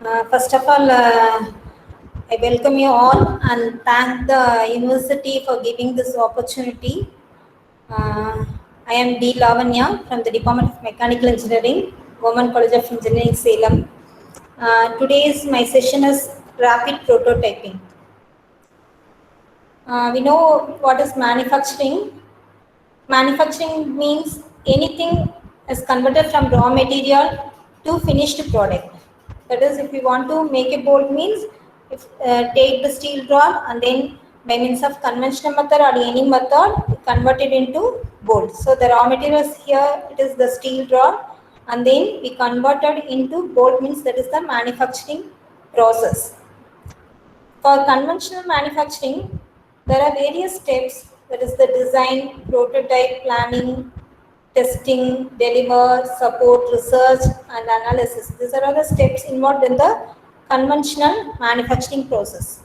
First of all, I welcome you all and thank the university for giving this opportunity. I am D. Lavanya from the Department of Mechanical Engineering, Government College of Engineering, Salem. Today's my session is rapid prototyping. We know what is manufacturing. Manufacturing means anything is converted from raw material to finished product. That is, if you want to make a bolt, means if take the steel rod and then by means of conventional method or any method convert it into bolt. So the raw materials here, it is the steel rod, and then we converted into bolt, means that is the manufacturing process. For conventional manufacturing, there are various steps, that is the design, prototype, planning, testing, deliver, support, research and analysis. These are all the steps involved in the conventional manufacturing process.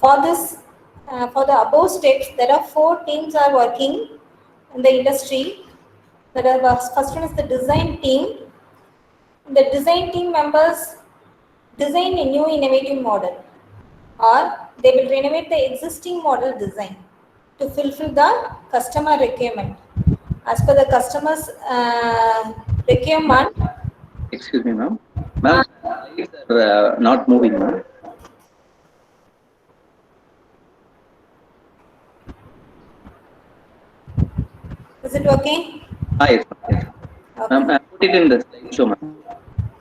For this, for the above steps, there are 4 teams are working in the industry. First one is the design team. The design team members design a new innovative model, or they will renovate the existing model design to fulfill the customer requirement. As per the customer's requirement. Excuse me, ma'am. Ma'am, slides are not moving, ma'am. Is it okay? Yes, yes. Okay. Ma'am, I put it in the slideshow, ma'am.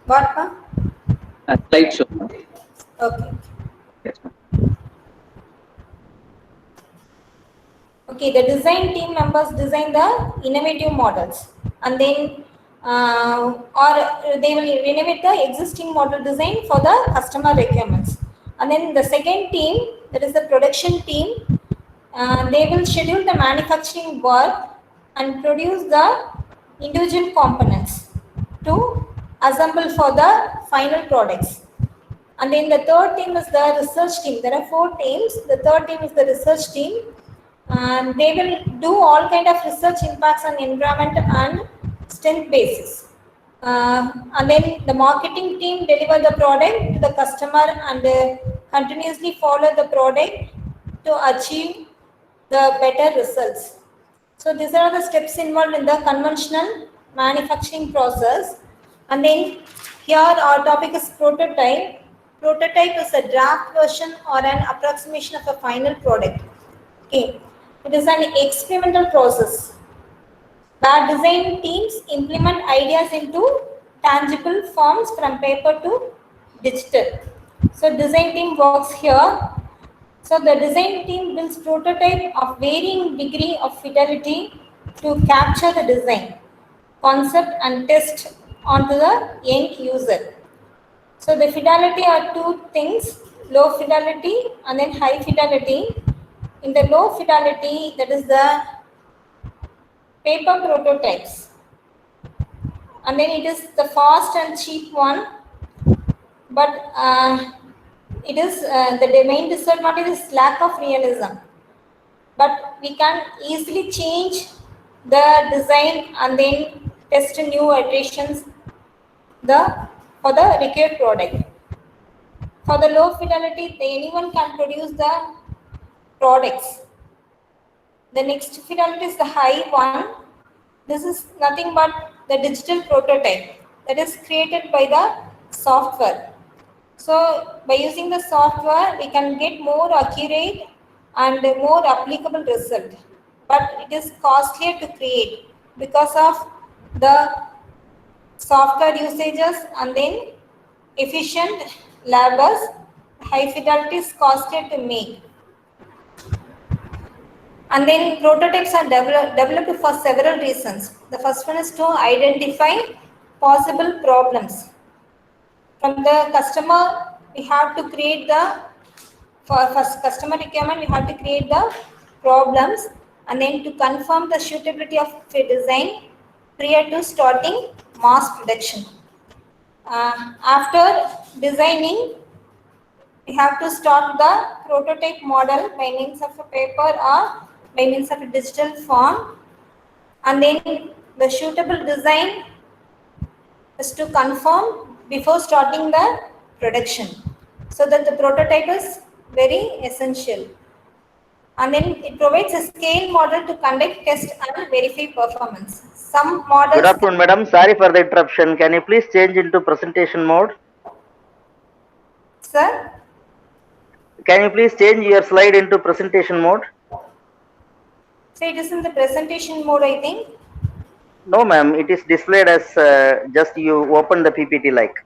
What, ma'am? Slideshow, ma'am. Okay. Yes, ma'am. Okay, the design team members design the innovative models, and then or they will renovate the existing model design for the customer requirements. And then the second team, that is the production team, they will schedule the manufacturing work and produce the individual components to assemble for the final products. And then the third team is the research team. There are 4 teams. The third team is the research team, and they will do all kind of research impacts on environment and strength basis. And then the marketing team deliver the product to the customer and continuously follow the product to achieve the better results. So these are the steps involved in the conventional manufacturing process. And then here our topic is prototype. Prototype is a draft version or an approximation of a final product. Okay. It is an experimental process where design teams implement ideas into tangible forms from paper to digital. So design team works here. So the design team builds prototype of varying degree of fidelity to capture the design concept and test onto the end user. So the fidelity are 2 things, low fidelity and then high fidelity. In the low fidelity, that is the paper prototypes, and then it is the fast and cheap one, but it is the main disadvantage is lack of realism, but we can easily change the design and then test new iterations for the required product. For the low fidelity, anyone can produce the products. The next fidelity is the high one. This is nothing but the digital prototype that is created by the software. So by using the software, we can get more accurate and more applicable result. But it is costlier to create because of the software usages and then efficient labors. High fidelity is costlier to make. And then prototypes are developed for several reasons. The first one is to identify possible problems. From the customer, we have to create for first customer requirement, we have to create the problems and then to confirm the suitability of a design prior to starting mass production. After designing, we have to start the prototype model by means of a paper or by means of a digital form, and then the suitable design is to confirm before starting the production. So that the prototype is very essential. And then it provides a scale model to conduct test and verify performance. Some models. Good afternoon, madam. Sorry for the interruption. Can you please change into presentation mode? Sir? Can you please change your slide into presentation mode? So it is in the presentation mode, I think. No, ma'am. It is displayed as just you open the PPT like.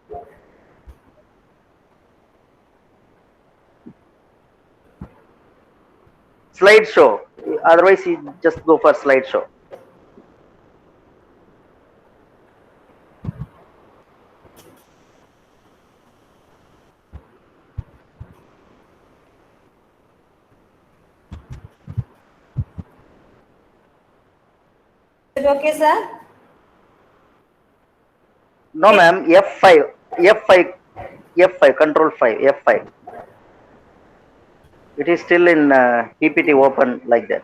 Slideshow. Otherwise, you just go for slideshow. Is it okay, sir? No, ma'am. F5, F5, F5, control 5, F5. It is still in PPT open like that.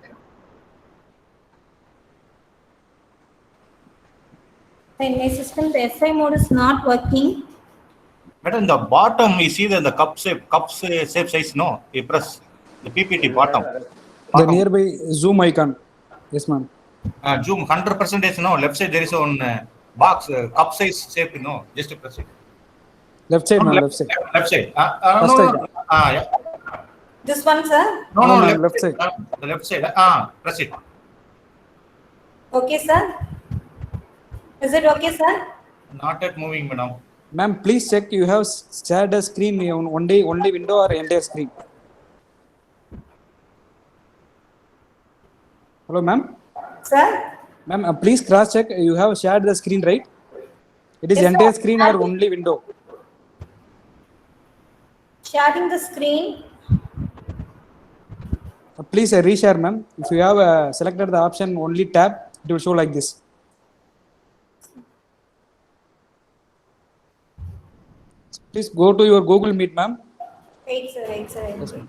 In my system, the F5 mode is not working. But in the bottom, we see the cup shape size. No, you press the PPT bottom. The nearby zoom icon. Yes, ma'am. Zoom 100%. No, left side there is one box cup size shape. No, just press it. Left side, ma'am. Left side. Left side. First Yeah. This one, sir? No, left side. The left side. Press it. Okay, sir. Is it okay, sir? Not yet moving, madam. Ma'am, please check you have shared a screen on only window or entire screen. Hello, ma'am. Sir? Ma'am, please cross check you have shared the screen, right? It is Yes, entire sir. screen or only window? Sharing the screen. Please reshare, ma'am. If you have selected the option only tab, it will show like this. Please go to your Google Meet, ma'am. Wait, sir. Yes, ma'am.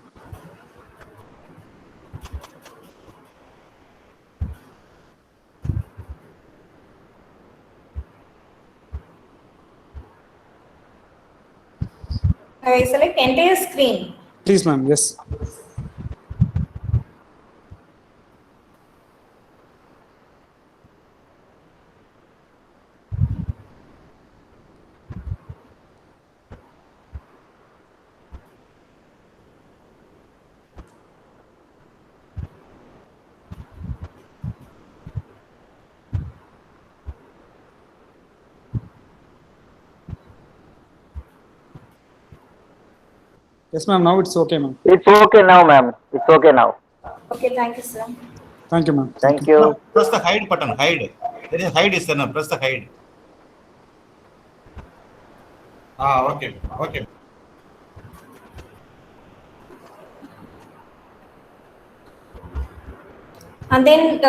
I select entire screen. Please, ma'am. Yes. Yes, ma'am. Now it's okay, ma'am. It's okay now, ma'am. It's okay now. Okay, thank you, sir. Thank you, ma'am. Thank you. Press the hide button. Hide. There is hide is there. No, press the hide. Okay. Okay. And then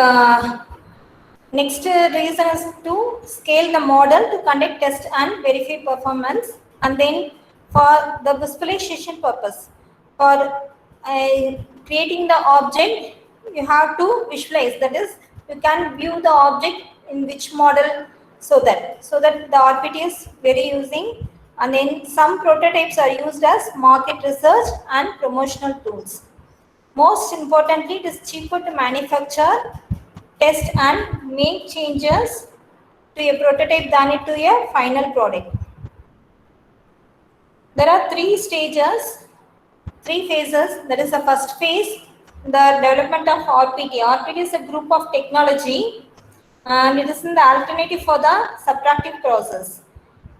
next reason is to scale the model to conduct test and verify performance. And then for the visualization purpose, for creating the object, you have to visualize. That is, you can view the object in which model, so that the RPT is very using. And then some prototypes are used as market research and promotional tools. Most importantly, it is cheaper to manufacture, test and make changes to a prototype than it to a final product. There are three stages, three phases. That is the first phase, the development of RPT. RPT is a group of technology and it is in the alternative for the subtractive process.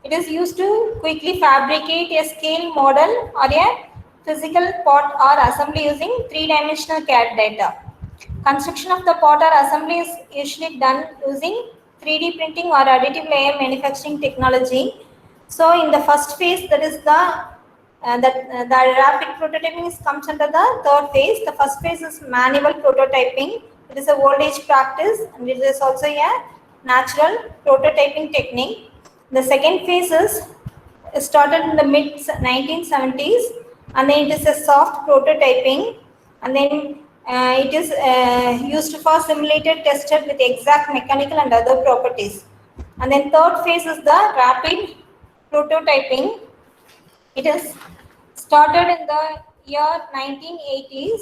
It is used to quickly fabricate a scale model or a physical part or assembly using three-dimensional CAD data. Construction of the part or assembly is usually done using 3D printing or additive layer manufacturing technology. So in the first phase, that is the rapid prototyping comes under the third phase. The first phase is manual prototyping. It is a old age practice and it is also a natural prototyping technique. The second phase is started in the mid 1970s, and then it is a soft prototyping, and then it is used for simulated tested with exact mechanical and other properties. And then third phase is the rapid prototyping. It is started in the year 1980s.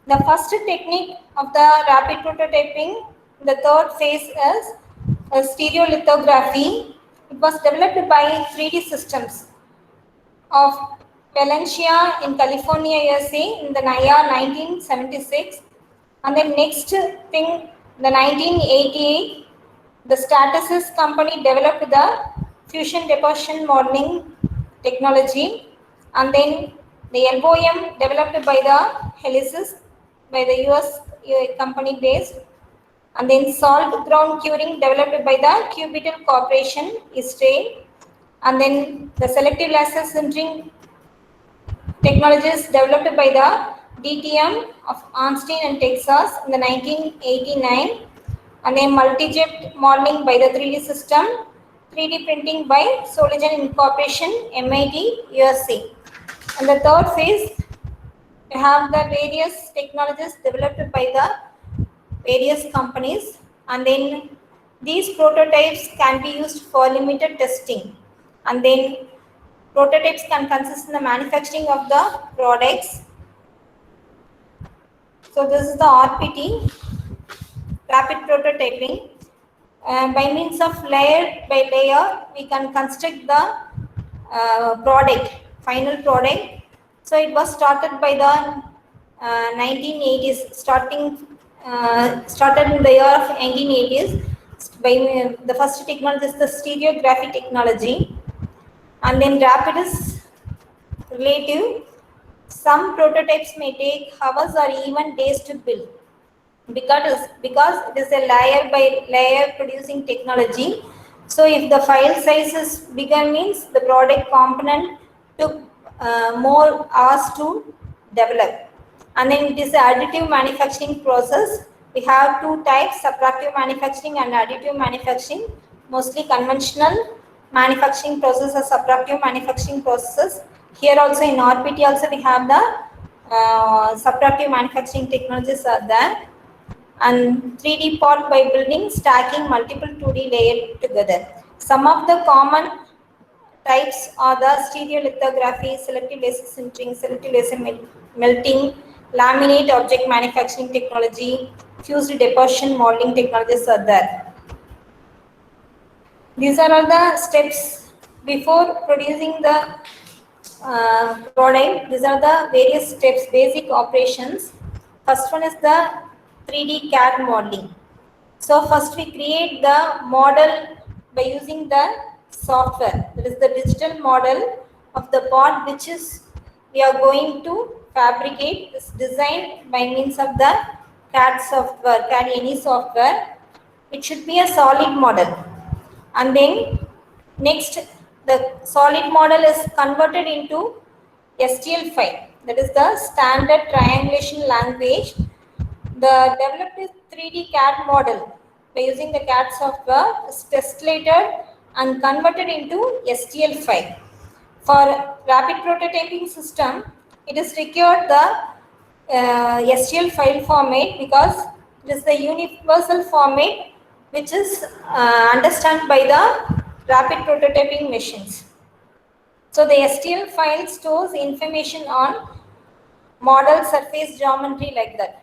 The first technique of the rapid prototyping, the third phase is stereolithography. It was developed by 3D Systems of Valencia in California, USA in the year 1976. And then next thing, the 1988, the Stratasys company developed the fusion deposition modeling technology, and then the LOM developed by the Helicis by the US company based, and then salt ground curing developed by the Cubital Corporation, Israel, and then the selective laser sintering technologies developed by the DTM of Arnstein and Texas in the 1989, and then multi-jet modeling by the 3D system, 3D printing by Soligen Incorporation, MIT, USA. And the third phase, we have the various technologies developed by the various companies, and then these prototypes can be used for limited testing, and then prototypes can consist in the manufacturing of the products. So this is the RPT, rapid prototyping. By means of layer by layer, we can construct the product, final product. So it was started by the 1980s, started in the year of 1980s. By the first technology is the stereography technology, and then rapid is relative. Some prototypes may take hours or even days to build because it is a layer by layer producing technology. So if the file size is bigger, means the product component took more hours to develop. And then it is an additive manufacturing process. We have two types, subtractive manufacturing and additive manufacturing. Mostly conventional manufacturing process or subtractive manufacturing processes. Here also in RPT also we have the subtractive manufacturing technologies are there. And 3D part by building, stacking multiple 2D layers together. Some of the common types are the stereolithography, selective laser sintering, selective laser melting, laminate object manufacturing technology, fused deposition modeling technologies are there. These are all the steps before producing the product. These are the various steps, basic operations. First one is the 3D CAD modeling. So first we create the model by using the software. That is the digital model of the part which is we are going to fabricate. Is designed by means of the CAD software, CAD any software. It should be a solid model. And then next the solid model is converted into STL file. That is the standard triangulation language. The developed 3D CAD model by using the CAD software is tested and converted into STL file. For rapid prototyping system, it is required the STL file format because it is the universal format which is understood by the rapid prototyping machines. So the STL file stores information on model surface geometry like that.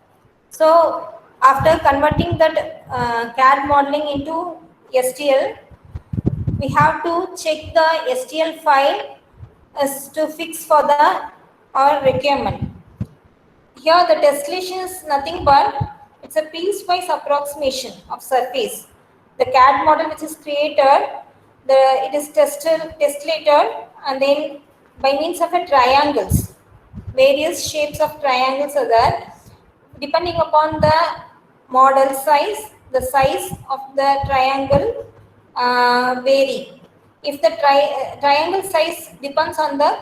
So after converting that CAD modeling into STL, we have to check the STL file as to fix for our requirement. Here the tessellation is nothing but it's a piecewise approximation of surface. The CAD model which is created, it is tessellated, and then by means of a triangles, various shapes of triangles are there. Depending upon the model size, the size of the triangle vary. If the triangle size depends on the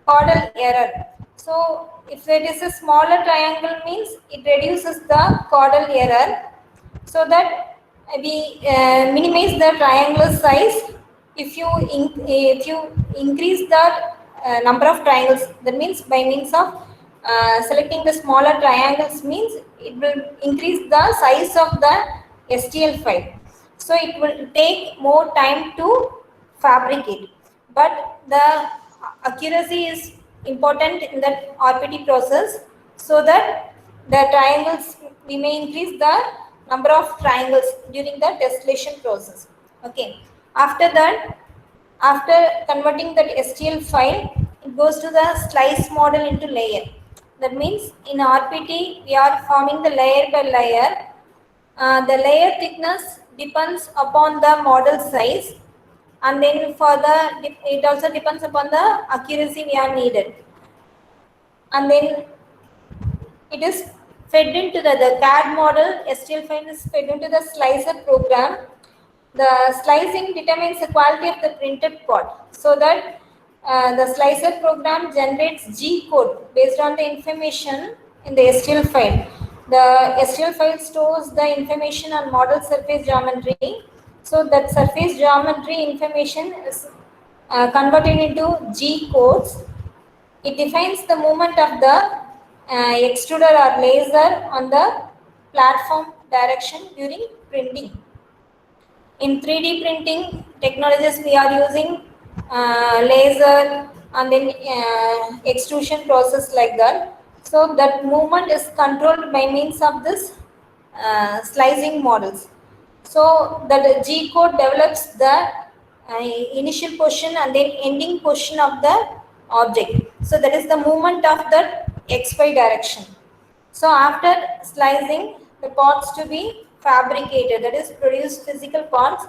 caudal error. So if it is a smaller triangle, means it reduces the caudal error, so that we minimize the triangular size. If you increase the number of triangles, that means by means of selecting the smaller triangles, means it will increase the size of the STL file. So it will take more time to fabricate. But the accuracy is important in that RPT process, so that the triangles, we may increase the number of triangles during the tessellation process. Okay, after that, after converting that STL file, it goes to the slice model into layer. That means in RPT we are forming the layer by layer. The layer thickness depends upon the model size, and then for the it also depends upon the accuracy we are needed. And then it is fed into the CAD model. STL file is fed into the slicer program. The slicing determines the quality of the printed part, so that the slicer program generates G code based on the information in the STL file. The STL file stores the information on model surface geometry, so that surface geometry information is converted into G codes. It defines the movement of the extruder or laser on the platform direction during printing. In 3D printing technologies, we are using laser and then extrusion process like that. So that movement is controlled by means of this slicing models. So that G code develops the initial position and then ending position of the object. So that is the movement of the XY direction. So after slicing, the parts to be fabricated, that is produce physical parts.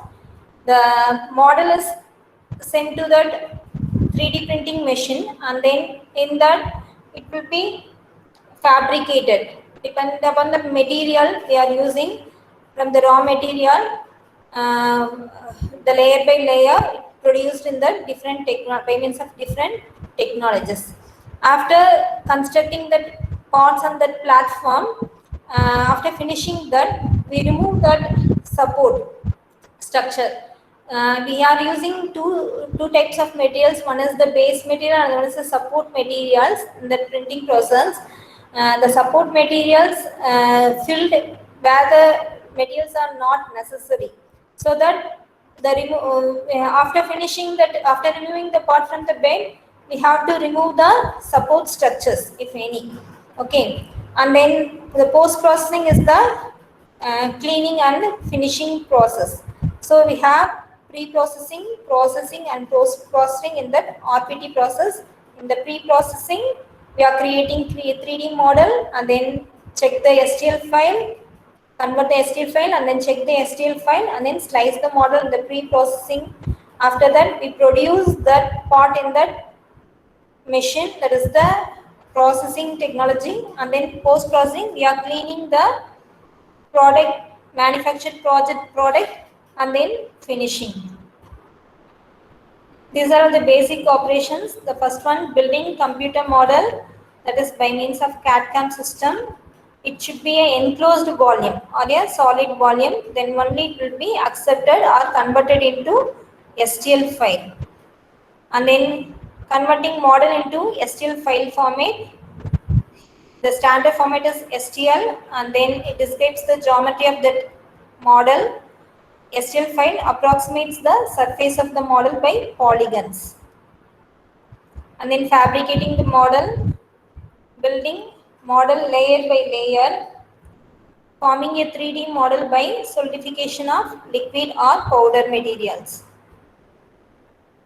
The model is sent to that 3D printing machine, and then in that it will be fabricated depending upon the material we are using. From the raw material, the layer by layer produced in the different by means of different technologies. After constructing the parts on that platform, after finishing that, we remove that support structure. We are using two types of materials. One is the base material and one is the support materials in the printing process. The support materials filled where the materials are not necessary, so that the after finishing that, after removing the part from the bed, we have to remove the support structures if any. Okay, and then the post processing is the cleaning and finishing process. So we have pre-processing, processing and post-processing in that RPT process. In the pre-processing, we are creating 3D model and then check the STL file, convert the STL file and then check the STL file and then slice the model in the pre-processing. After that, we produce that part in that machine, that is the processing technology, and then post-processing, we are cleaning the product, manufactured product and then finishing. These are the basic operations. The first one, building computer model, that is by means of CAD/CAM system. It should be an enclosed volume or a solid volume, then only it will be accepted or converted into STL file. And then converting model into STL file format. The standard format is STL, and then it describes the geometry of that model. STL file approximates the surface of the model by polygons. And then fabricating the model, building model layer by layer, forming a 3D model by solidification of liquid or powder materials.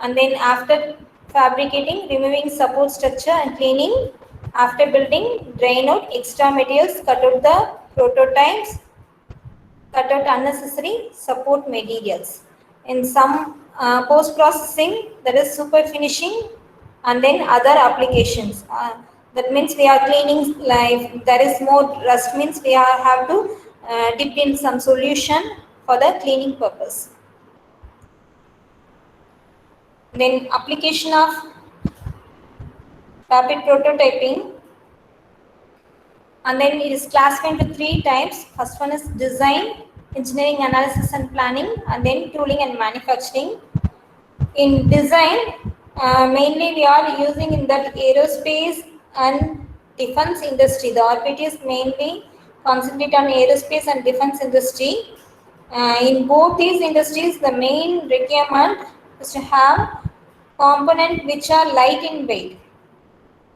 And then after fabricating, removing support structure and cleaning. After building, drain out extra materials, cut out the prototypes, cut out unnecessary support materials. In some post-processing, that is super finishing and then other applications. That means we are cleaning, like there is more rust, means we have to dip in some solution for the cleaning purpose. Then application of rapid prototyping, and then it is classified into 3 types. First one is design, engineering, analysis and planning, and then tooling and manufacturing. In design, mainly we are using in that aerospace and defense industry. The RPT is mainly concentrate on aerospace and defense industry. In both these industries, the main requirement is to have component which are light in weight,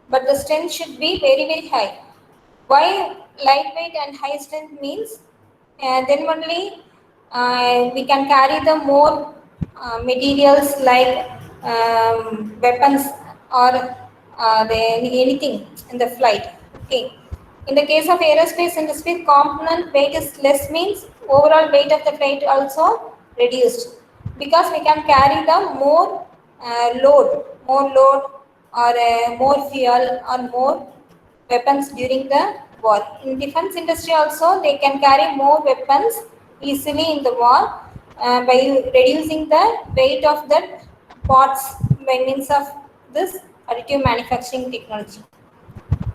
but the strength should be very, very high. Why lightweight and high strength means then only we can carry the more materials like weapons or anything in the flight. Okay. In the case of aerospace industry, component weight is less means overall weight of the flight also reduced, because we can carry the more load or more fuel or more weapons during the war. In defense industry also, they can carry more weapons easily in the war by reducing the weight of the parts by means of this additive manufacturing technology.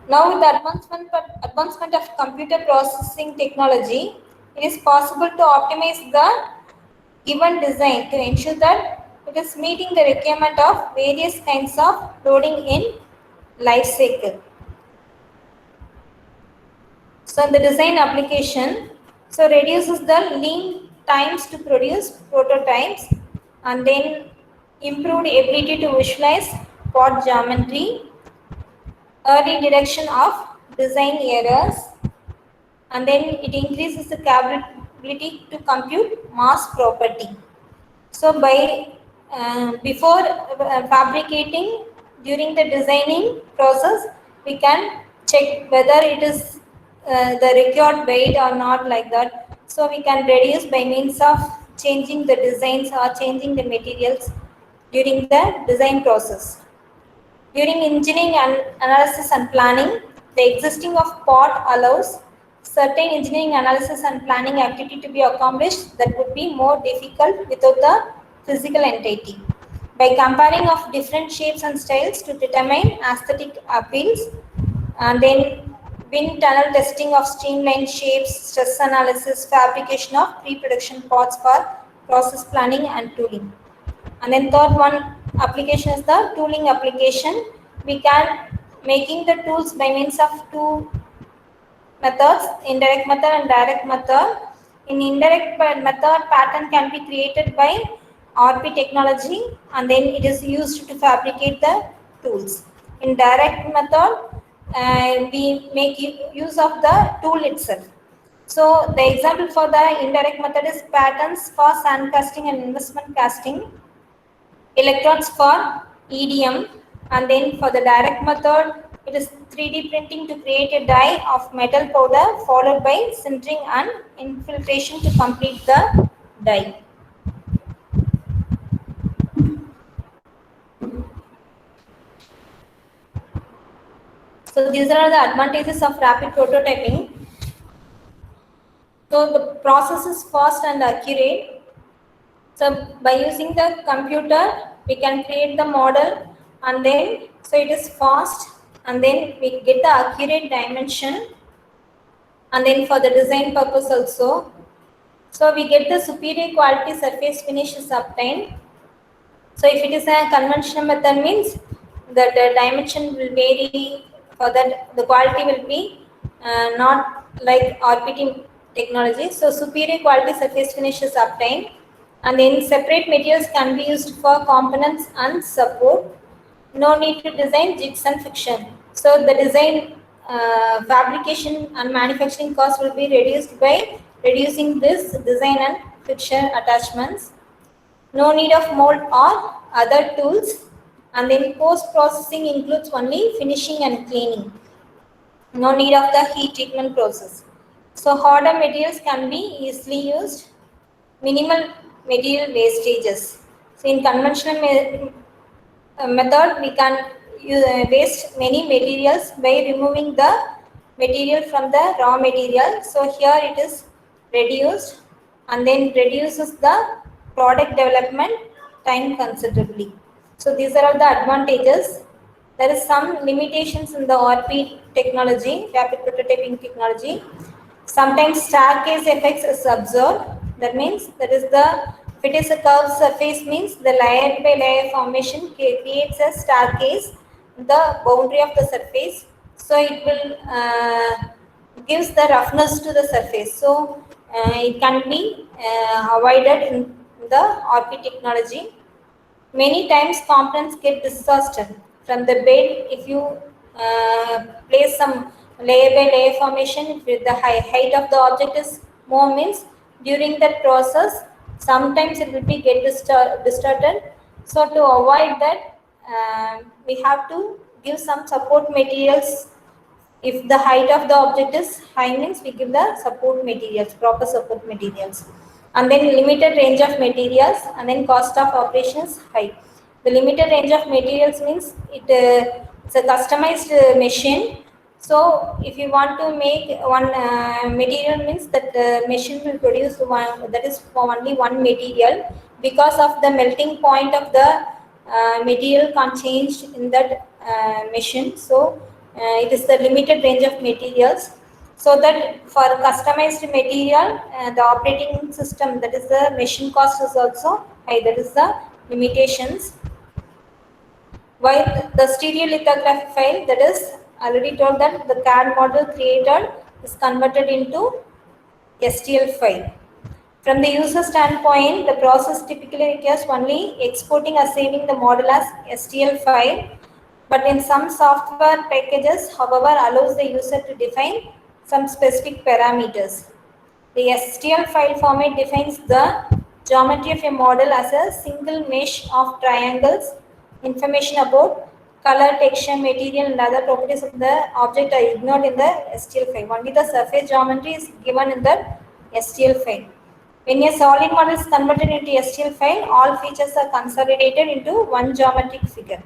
Now, with the advancement of computer processing technology, it is possible to optimize the given design to ensure that it is meeting the requirement of various kinds of loading in life cycle. So the design application, so reduces the lead times to produce prototypes, and then improved ability to visualize part geometry, early detection of design errors, and then it increases the capability to compute mass property. So by before fabricating, during the designing process, we can check whether it is the required weight or not, like that. So we can reduce by means of changing the designs or changing the materials during the design process. During engineering analysis and planning, the existing of part allows certain engineering analysis and planning activity to be accomplished that would be more difficult without the physical entity. By comparing of different shapes and styles to determine aesthetic appeals, and then wind tunnel testing of streamlined shapes, stress analysis, fabrication of pre-production parts for process planning and tooling. And then third one application is the tooling application. We can making the tools by means of two methods, indirect method and direct method. In indirect method, pattern can be created by RP technology, and then it is used to fabricate the tools. In direct method, we make use of the tool itself. So the example for the indirect method is patterns for sand casting and investment casting, electrodes for EDM, and then for the direct method, it is 3D printing to create a die of metal powder, followed by sintering and infiltration to complete the die. So these are the advantages of rapid prototyping. So the process is fast and accurate. So by using the computer, we can create the model, and then so it is fast, and then we get the accurate dimension, and then for the design purpose also. So we get the superior quality surface finish is obtained. So if it is a conventional method means that the dimension will vary, for that the quality will be not like RPT technology. So superior quality surface finish is obtained, and then separate materials can be used for components and support. No need to design jigs and friction. So the design, fabrication and manufacturing cost will be reduced by reducing this design and friction attachments. No need of mold or other tools, and then post processing includes only finishing and cleaning. No need of the heat treatment process. So harder materials can be easily used. Minimal material wastages. So in conventional method, we can waste many materials by removing the material from the raw material. So here it is reduced, and then reduces the product development time considerably. So these are all the advantages. There is some limitations in the RP technology, rapid prototyping technology. Sometimes staircase effects is observed. That means that is the, if it is a curved surface means the layer by layer formation creates a staircase in the boundary of the surface. So it will gives the roughness to the surface. So it can be avoided in the RP technology. Many times components get disaster from the bed if you place some layer by layer formation. If the height of the object is more, means during that process sometimes it will be get distorted. So to avoid that, we have to give some support materials. If the height of the object is high, means we give the support materials, proper support materials. And then limited range of materials, and then cost of operations high. The limited range of materials means it's a customized machine. So if you want to make one material, means that the machine will produce one that is for only one material, because of the melting point of the material can't change in that machine. So it is the limited range of materials. So that for customized material, the operating system, that is the machine cost is also high. That is the limitations. While the stereolithography file, that is already told that the CAD model created is converted into STL file. From the user standpoint, the process typically requires only exporting or saving the model as STL file, but in some software packages, however, allows the user to define some specific parameters. The STL file format defines the geometry of a model as a single mesh of triangles. Information about color, texture, material, and other properties of the object are ignored in the STL file. Only the surface geometry is given in the STL file. When a solid model is converted into STL file, all features are consolidated into one geometric figure.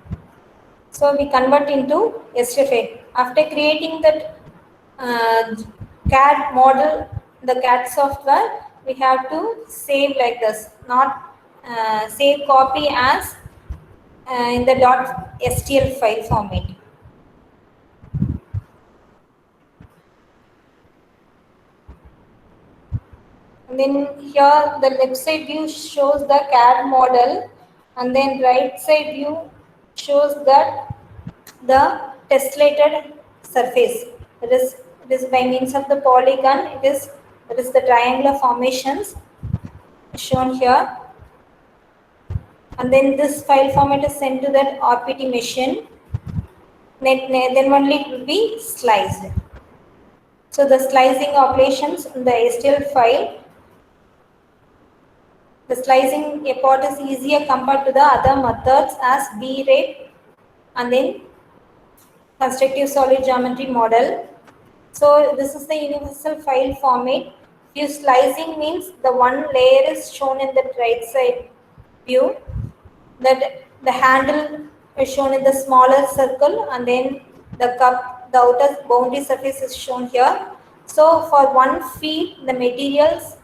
So we convert into STL file. After creating that CAD model, the CAD software, we have to save like this, not save copy as in the .stl file format. And then here the left side view shows the CAD model, and then right side view shows that the tessellated surface. It is by means of the polygon. It is the triangular formations shown here. And then this file format is sent to that RPT machine. Then only it will be sliced. So the slicing operations in the STL file, the slicing effort is easier compared to the other methods as B-rate and then constructive solid geometry model. So this is the universal file format. View slicing means the one layer is shown in the right side view, that the handle is shown in the smaller circle, and then the cup, the outer boundary surface is shown here. So for one feed, the materials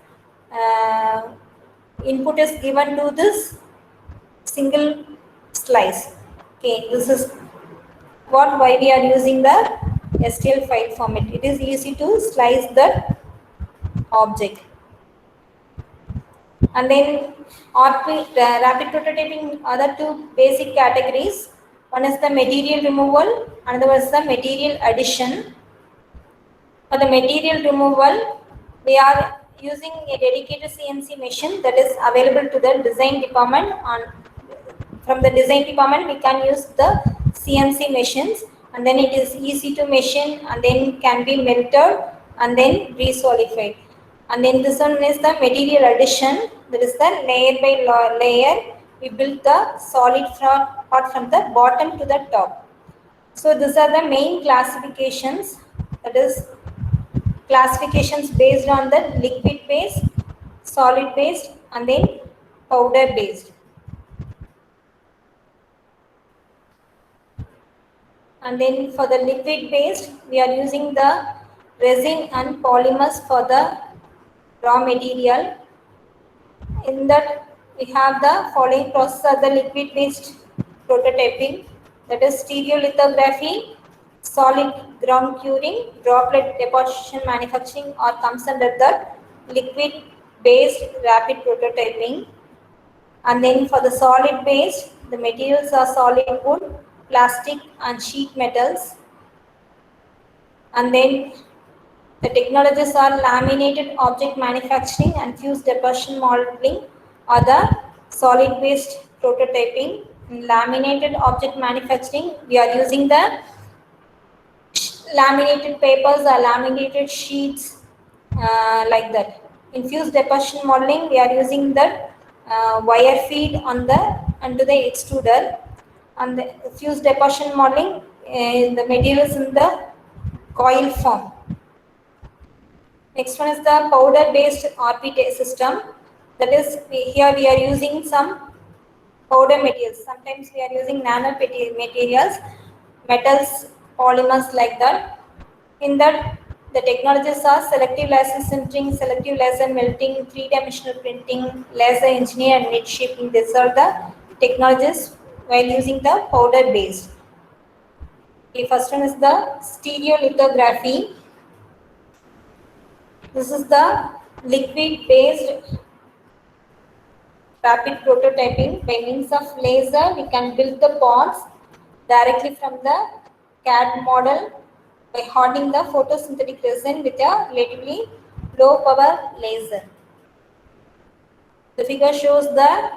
input is given to this single slice. Okay, this is why we are using the STL file format. It is easy to slice the object. And then rapid prototyping, other two basic categories. One is the material removal, another is the material addition. For the material removal, we are using a dedicated CNC machine that is available to the design department. From the design department, we can use the CNC machines, and then it is easy to machine, and then can be melted and then re-solidified. And then this one is the material addition. That is the layer by layer. We build the solid part from the bottom to the top. So these are the main classifications. That is classifications based on the liquid based, solid based, and then powder based. And then for the liquid based, we are using the resin and polymers for the raw material. In that, we have the following process of the liquid based prototyping, that is stereolithography, solid ground curing, droplet deposition manufacturing, or comes under the liquid based rapid prototyping. And then for the solid based, the materials are solid wood, plastic, and sheet metals. And then the technologies are laminated object manufacturing and fused deposition modeling, or the solid based prototyping. In laminated object manufacturing, we are using the laminated papers or laminated sheets like that. In fused deposition modeling, we are using the wire feed on the onto the extruder. On the fused deposition modeling, the material is in the coil form. Next one is the powder based RP system. That is, here we are using some powder materials. Sometimes we are using nano materials, metals, polymers like that. In that, the technologies are selective laser sintering, selective laser melting, three-dimensional printing, laser engineer, and knit shaping. These are the technologies while using the powder based. The first one is the stereolithography. This is the liquid based rapid prototyping. By means of laser, we can build the parts directly from the CAD model by hardening the photosynthetic resin with a relatively low power laser. The figure shows the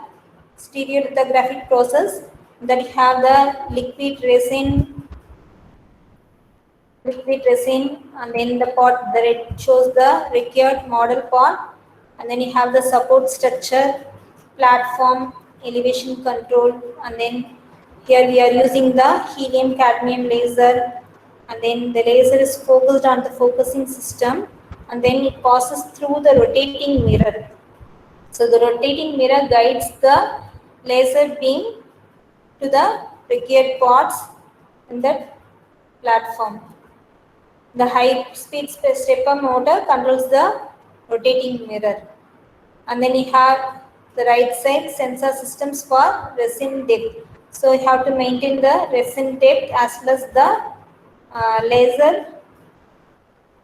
stereolithographic process that you have the liquid resin, and then the part that it shows the required model part, and then you have the support structure, platform, elevation control, and then here we are using the helium cadmium laser, and then the laser is focused on the focusing system, and then it passes through the rotating mirror. So the rotating mirror guides the laser beam to the required parts in that platform. The high-speed stepper motor controls the rotating mirror. And then you have the right side sensor systems for resin depth. So you have to maintain the resin depth as well as the laser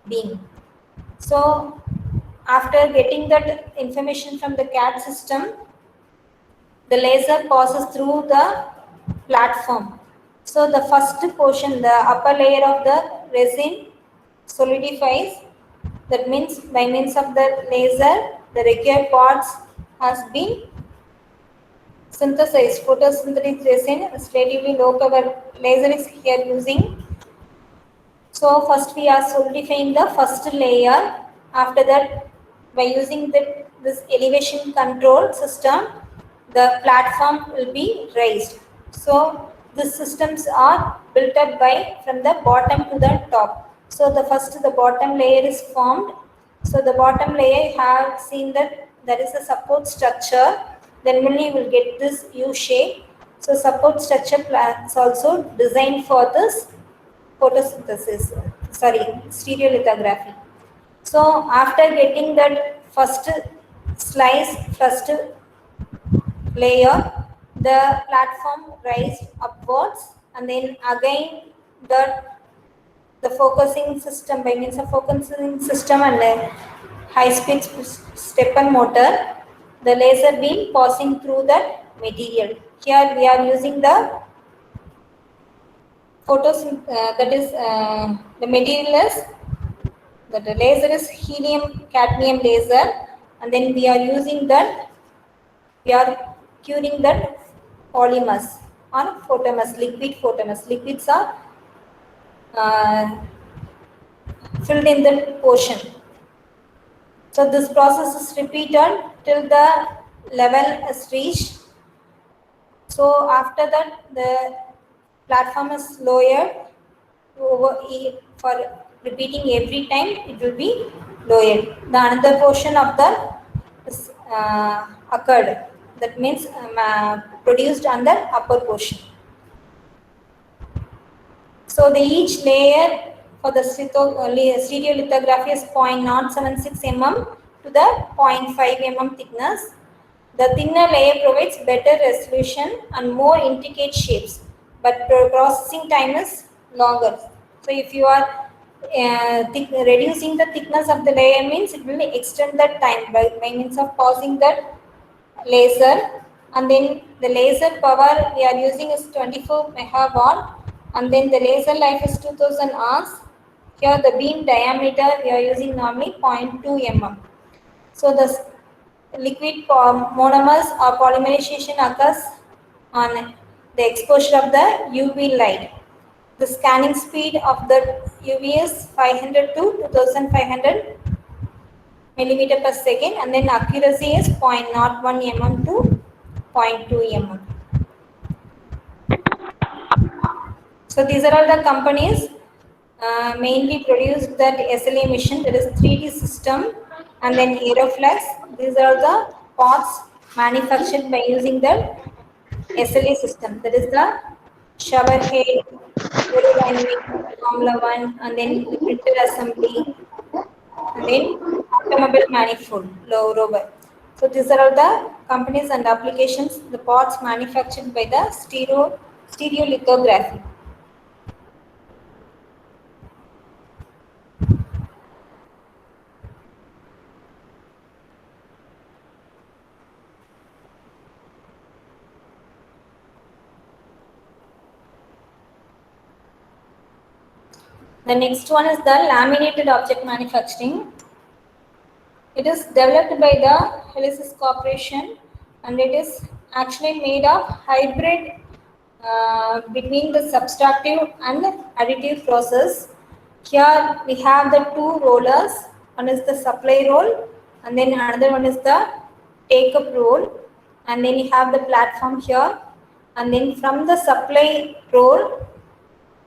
beam. So after getting that information from the CAD system, the laser passes through the platform. So the first portion, the upper layer of the resin solidifies. That means by means of the laser, the required parts has been synthesized. Photosynthetic resin is relatively low power laser is here using. So first we are solidifying the first layer. After that, by using this elevation control system, the platform will be raised. So these systems are built up by from the bottom to the top. So the bottom layer is formed. So the bottom layer, you have seen that there is a support structure. Then only you will get this U shape. So support structure is also designed for this photosynthesis, stereolithography. So after getting that first slice, first layer, the platform raised upwards, and then again the focusing system, by means of focusing system and a high-speed stepper motor, the laser beam passing through that material. Here we are using the the material is that the laser is helium cadmium laser, and then we are using that, we are curing that polymers or photomers, liquid photomers. Liquids are filled in the portion. So this process is repeated till the level is reached. So after that, the platform is lowered for repeating every time. It will be lowered. The another portion of the is occurred. That means produced on the upper portion. So the each layer for the stereolithography is 0.076 mm to the 0.5 mm thickness. The thinner layer provides better resolution and more intricate shapes, but processing time is longer. So if you are reducing the thickness of the layer, means it will extend the time by means of passing that laser. And then the laser power we are using is 24 megawatt, and then the laser life is 2000 hours. Here the beam diameter we are using normally 0.2 mm. So the liquid monomers or polymerization occurs on the exposure of the UV light. The scanning speed of the UV is 500 to 2500 millimeter per second, and then accuracy is 0.01 mm to 0.2 mm. So these are all the companies mainly produced that SLA machine, that is 3D system, and then Aeroflex. These are the parts manufactured by using the SLA system, that is the shower head, aerodynamic, Formula One, and then the printer assembly, and then automobile manifold, low robot. So these are all the companies and applications, the parts manufactured by the stereolithography. The next one is the laminated object manufacturing. It is developed by the Helicis Corporation, and it is actually made of hybrid between the subtractive and the additive process. Here we have the two rollers. One is the supply roll, and then another one is the take-up roll. And then you have the platform here, and then from the supply roll,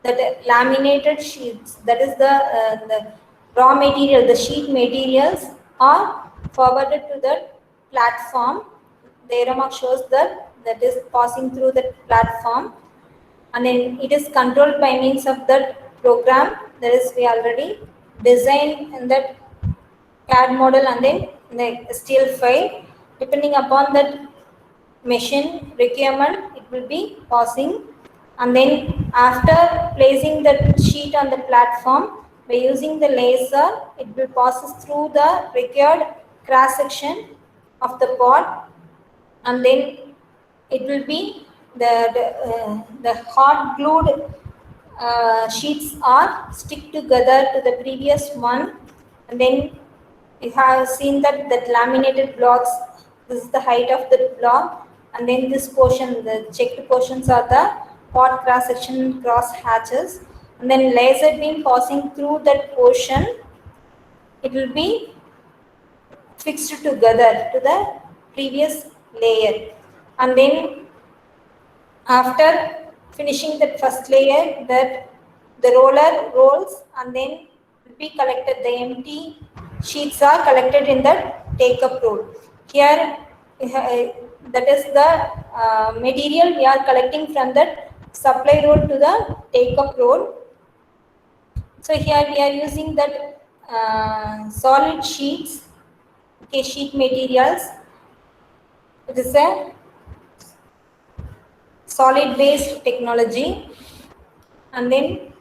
that laminated sheets, that is the raw material, the sheet materials are forwarded to the platform. The arrow mark shows that is passing through the platform, and then it is controlled by means of the program that is we already designed in that CAD model, and then the STL file. Depending upon that machine requirement, it will be passing. And then after placing the sheet on the platform, by using the laser, it will passes through the required cross section of the part, and then it will be the hot glued sheets are stick together to the previous one, and then you have seen that laminated blocks, this is the height of the block, and then this portion, the checked portions are the pot cross section cross hatches, and then laser beam passing through that portion, it will be fixed together to the previous layer. And then after finishing that first layer, that the roller rolls, and then will be collected, the empty sheets are collected in the take-up roll. Here that is the material we are collecting from the supply roll to the take-up roll. So here we are using that solid sheets, okay, sheet materials. It is a solid based technology, and then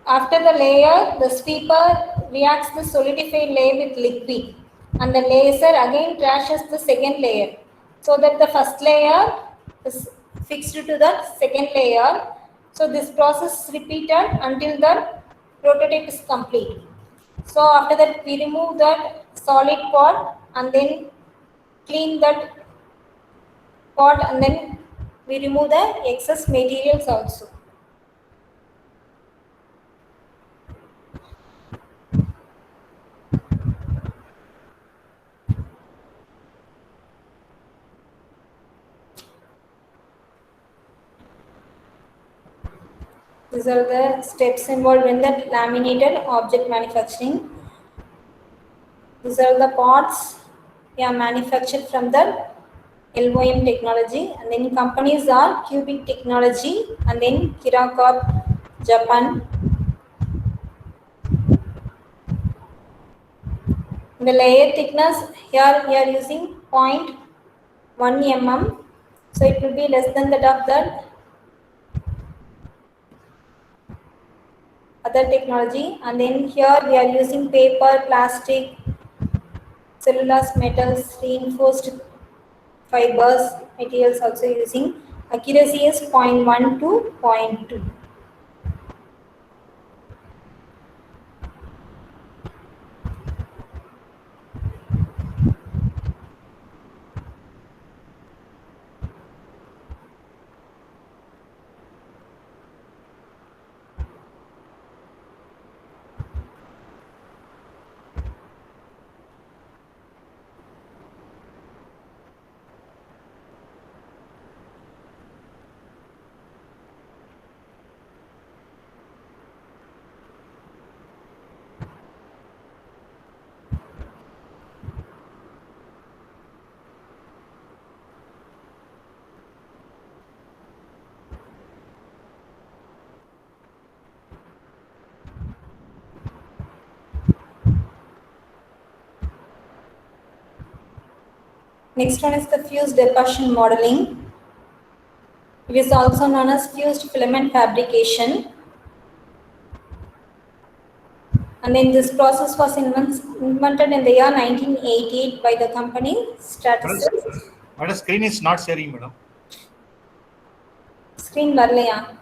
after the layer, the sweeper reacts the solidified layer with liquid, and the laser again trashes the second layer, so that the first layer is fixed to the second layer. So this process is repeated until the prototype is complete. So after that, we remove that solid part and then clean that pot, and then we remove the excess materials also. These are the steps involved in the laminated object manufacturing. These are the parts we are manufactured from the LOM technology, and then companies are Cubic Technology and then Kiracorp, Japan. The layer thickness here we are using 0.1 mm, so it will be less than that of the other technology. And then here we are using paper, plastic, cellulose, metals, reinforced fibers, materials also using. Accuracy is 0.1 to 0.2. Next one is the fused deposition modeling. It is also known as fused filament fabrication. And then this process was invented in the year 1988 by the company Stratasys. Madam, screen is not sharing, madam. Screen varlaya.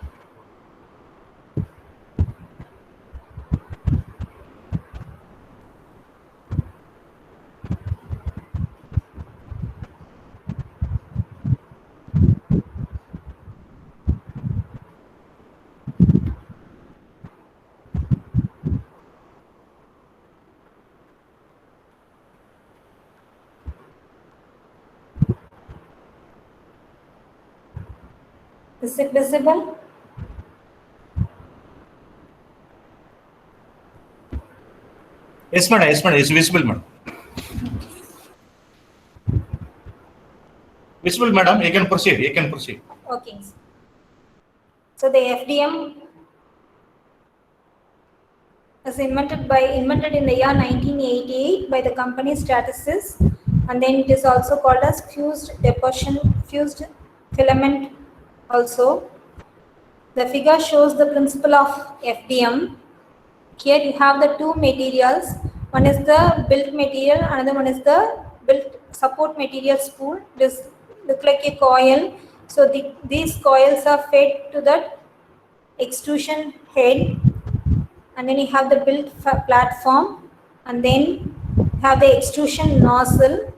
Is it visible? Yes, madam. Yes, madam. It's visible, madam. Visible, madam. You can proceed. You can proceed. Okay. So the FDM was invented in the year 1988 by the company Stratasys, and then it is also called as fused filament also. The figure shows the principle of FDM. Here you have the two materials. One is the built material, another one is the built support material spool. This look like a coil. So these coils are fed to the extrusion head, and then you have the built platform, and then you have the extrusion nozzle.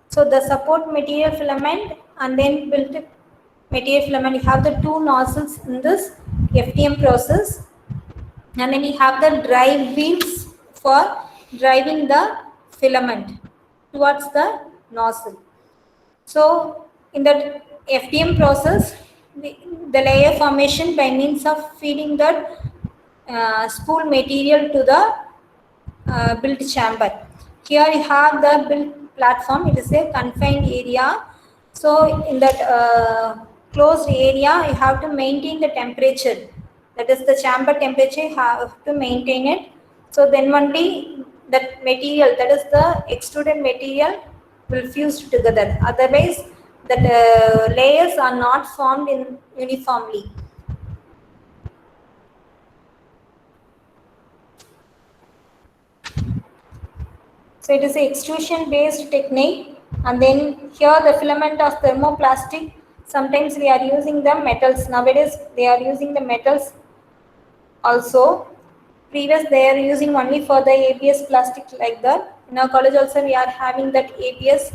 So the support material filament and then built material filament, you have the two nozzles in this FDM process, and then you have the drive wheels for driving the filament towards the nozzle. So in the FDM process, the layer formation by means of feeding the spool material to the built chamber. Here you have the built platform. It is a confined area. So in that closed area, you have to maintain the temperature. That is the chamber temperature. You have to maintain it. So then only that material, that is the extruded material, will fuse together. Otherwise, the layers are not formed in uniformly. So it is an extrusion based technique, and then here the filament of thermoplastic. Sometimes we are using the metals. Nowadays they are using the metals also. Previous they are using only for the ABS plastic like that. In our college also we are having that ABS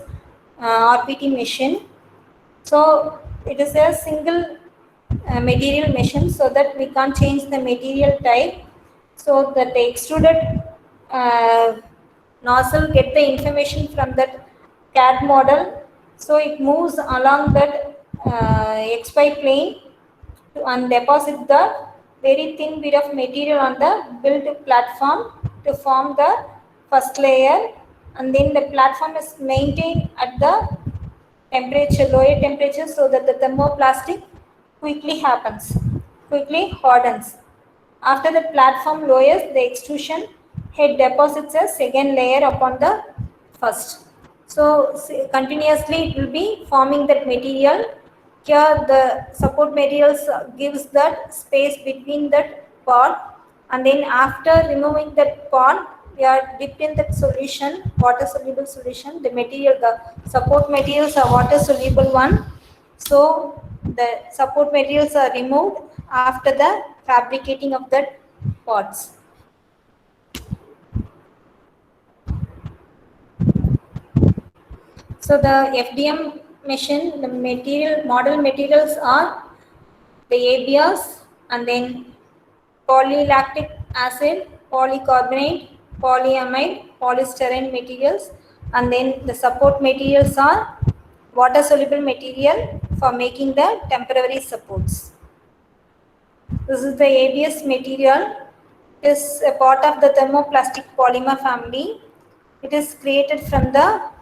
RPT machine. So it is a single material machine, so that we can't change the material type. So that the extruded nozzle get the information from that CAD model. So it moves along that XY plane and deposit the very thin bit of material on the built platform to form the first layer, and then the platform is maintained at the temperature, lower temperature, so that the thermoplastic quickly hardens. After the platform lowers, the extrusion head deposits a second layer upon the first. So continuously it will be forming that material. Here the support materials gives that space between that part, and then after removing that part, we are dipped in that solution, water soluble solution. The material, the support materials are water soluble one. So the support materials are removed after the fabricating of that parts. So the FDM machine, the model materials are the ABS, and then polylactic acid, polycarbonate, polyamide, polystyrene materials, and then the support materials are water soluble material for making the temporary supports. This is the ABS material. It is a part of the thermoplastic polymer family. It is created from the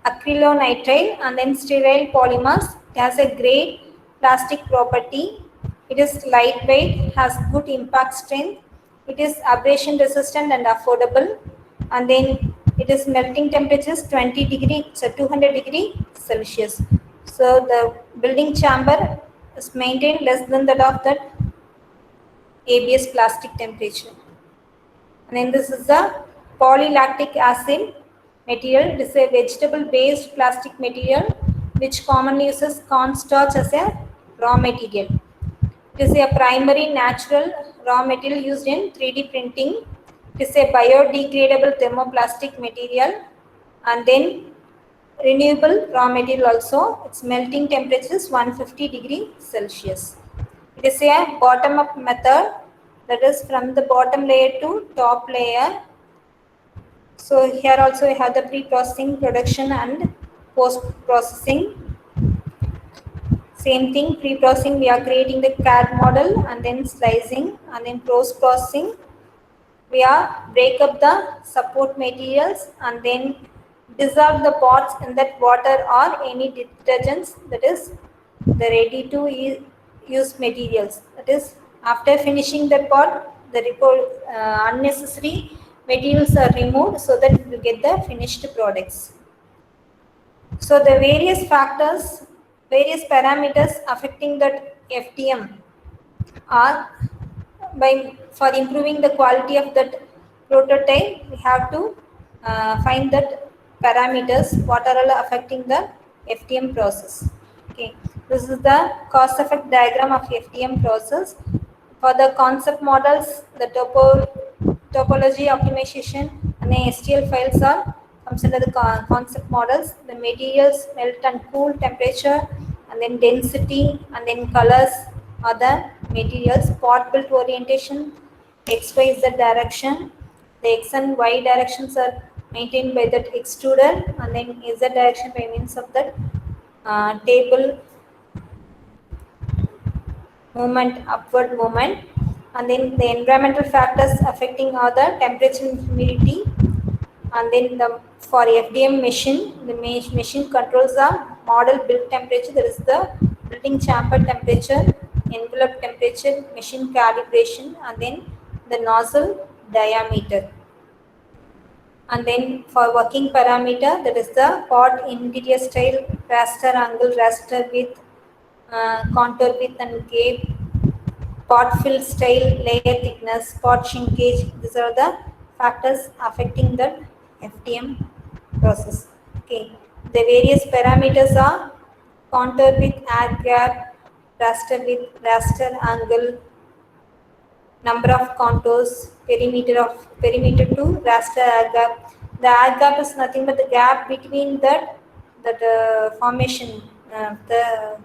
acrylonitrile and then sterile polymers. It has a great plastic property. It is lightweight, has good impact strength. It is abrasion resistant and affordable. And then it is melting temperature is 20 degree, so 200 degree Celsius. So the building chamber is maintained less than that of that ABS plastic temperature. And then this is the polylactic acid material. It is a vegetable-based plastic material which commonly uses cornstarch as a raw material. It is a primary natural raw material used in 3D printing. It is a biodegradable thermoplastic material, and then renewable raw material also. Its melting temperature is 150 degree Celsius. It is a bottom-up method, that is from the bottom layer to top layer. So here also we have the pre-processing, production and post-processing. Same thing, pre-processing we are creating the CAD model, and then slicing, and then post-processing we are break up the support materials and then dissolve the pots in that water or any detergents, that is the ready to use materials. That is, after finishing the pot, the unnecessary materials are removed so that you get the finished products. So the various factors, various parameters affecting that FDM are for improving the quality of that prototype, we have to find that parameters what are all affecting the FDM process. Okay, this is the cost effect diagram of FDM process. For the concept models, the topology optimization and the STL files are comes under the concept models. The materials, melt and cool temperature, and then density, and then colors are the materials. Pot built orientation, X, Y, Z direction. The X and Y directions are maintained by that extruder, and then Z direction by means of that table movement, upward movement. And then the environmental factors affecting are the temperature and humidity. And then for FDM machine, the machine controls the model build temperature, that is the building chamber temperature, envelope temperature, machine calibration, and then the nozzle diameter. And then for working parameter, that is the pot interior style, raster angle, raster width, contour width and gap, pot fill style, layer thickness, pot shrinkage. These are the factors affecting the FDM process. Okay, the various parameters are contour width, air gap, raster width, raster angle, number of contours, perimeter to raster air gap. The air gap is nothing but the gap between that formation, the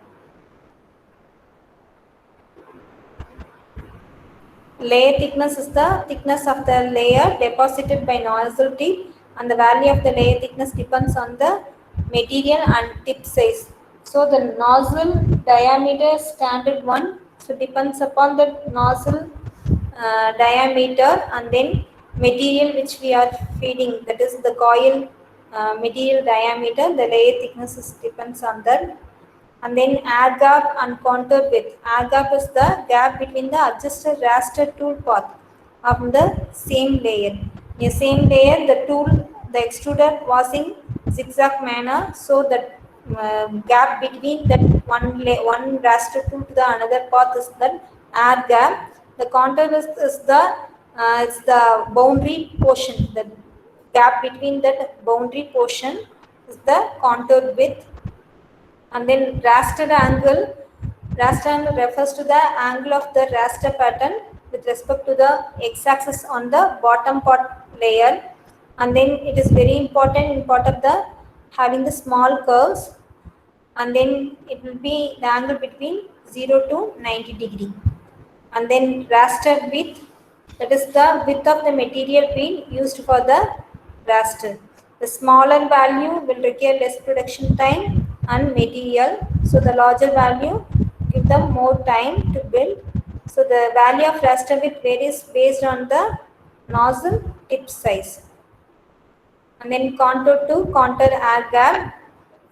layer thickness is the thickness of the layer deposited by nozzle tip, and the value of the layer thickness depends on the material and tip size. So the nozzle diameter is standard one, so depends upon the nozzle diameter, and then material which we are feeding, that is the coil material diameter, the layer thickness depends on that. And then air gap and contour width. Air gap is the gap between the adjusted raster tool path of the same layer. In the same layer, the tool, the extruder was in zigzag manner, so that gap between that one raster tool to the another path is the air gap. The contour is the it's the boundary portion. The gap between that boundary portion is the contour width. And then raster angle refers to the angle of the raster pattern with respect to the x-axis on the bottom pot layer. And then it is very important in part of the having the small curves, and then it will be the angle between 0 to 90 degree. And then raster width, that is the width of the material being used for the raster. The smaller value will require less production time and material, so the larger value give them more time to build. So the value of raster width varies based on the nozzle tip size. And then contour to contour air gap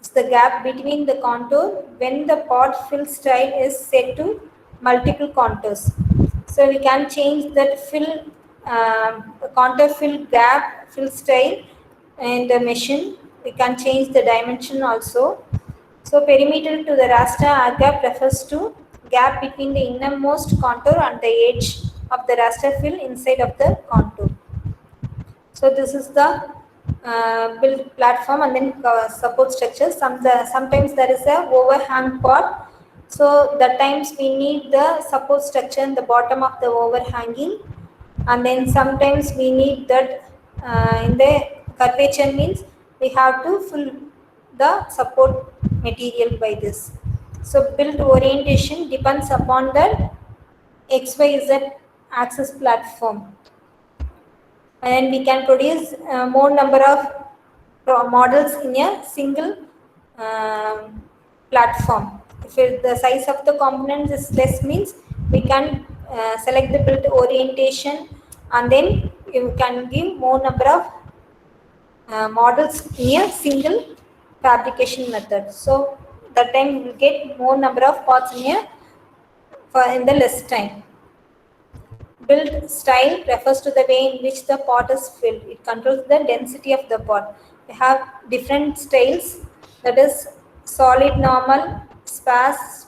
is the gap between the contour when the pot fill style is set to multiple contours. So we can change that contour fill gap fill style and the machine. We can change the dimension also. So perimeter to the raster R gap refers to gap between the innermost contour and the edge of the raster fill inside of the contour. So this is the build platform and then support structure. Sometimes there is a overhang part. So that times we need the support structure in the bottom of the overhanging, and then sometimes we need that in the curvature means we have to fill the support material by this. So build orientation depends upon the XYZ axis platform, and we can produce more number of models in a single platform. If the size of the components is less means we can select the build orientation, and then you can give more number of models in a single fabrication method. So that time you will get more number of parts in the less time. Build style refers to the way in which the pot is filled. It controls the density of the pot. We have different styles, that is solid, normal, sparse,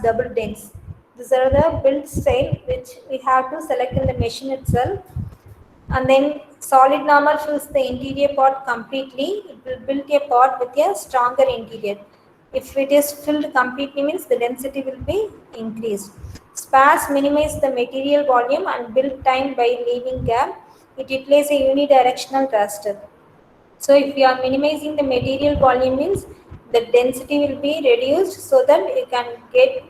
double dense. These are the build style which we have to select in the machine itself. And then solid normal fills the interior pot completely. It will build a pot with a stronger interior. If it is filled completely means the density will be increased. Sparse minimize the material volume and build time by leaving gap. It replaces a unidirectional raster. So if you are minimizing the material volume means the density will be reduced so that you can get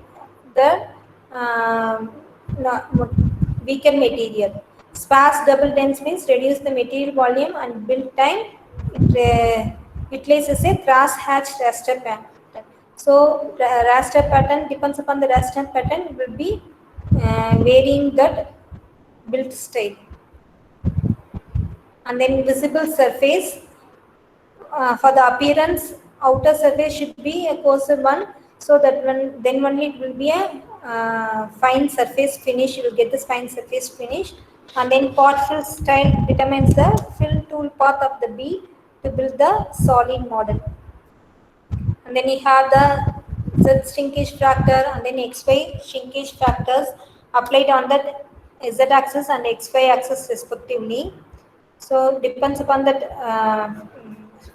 the weaker material. Sparse double dense means reduce the material volume and build time. It utilises a cross-hatch raster pattern. So the raster pattern depends upon the raster pattern. It will be varying that build style. And then visible surface. For the appearance, outer surface should be a coarser one, so that then only it will be a fine surface finish. You will get this fine surface finish. And then pot fill style determines the fill tool path of the bead to build the solid model. And then you have the Z shrinkage factor and then XY shrinkage factors applied on the Z axis and XY axis respectively. So depends upon that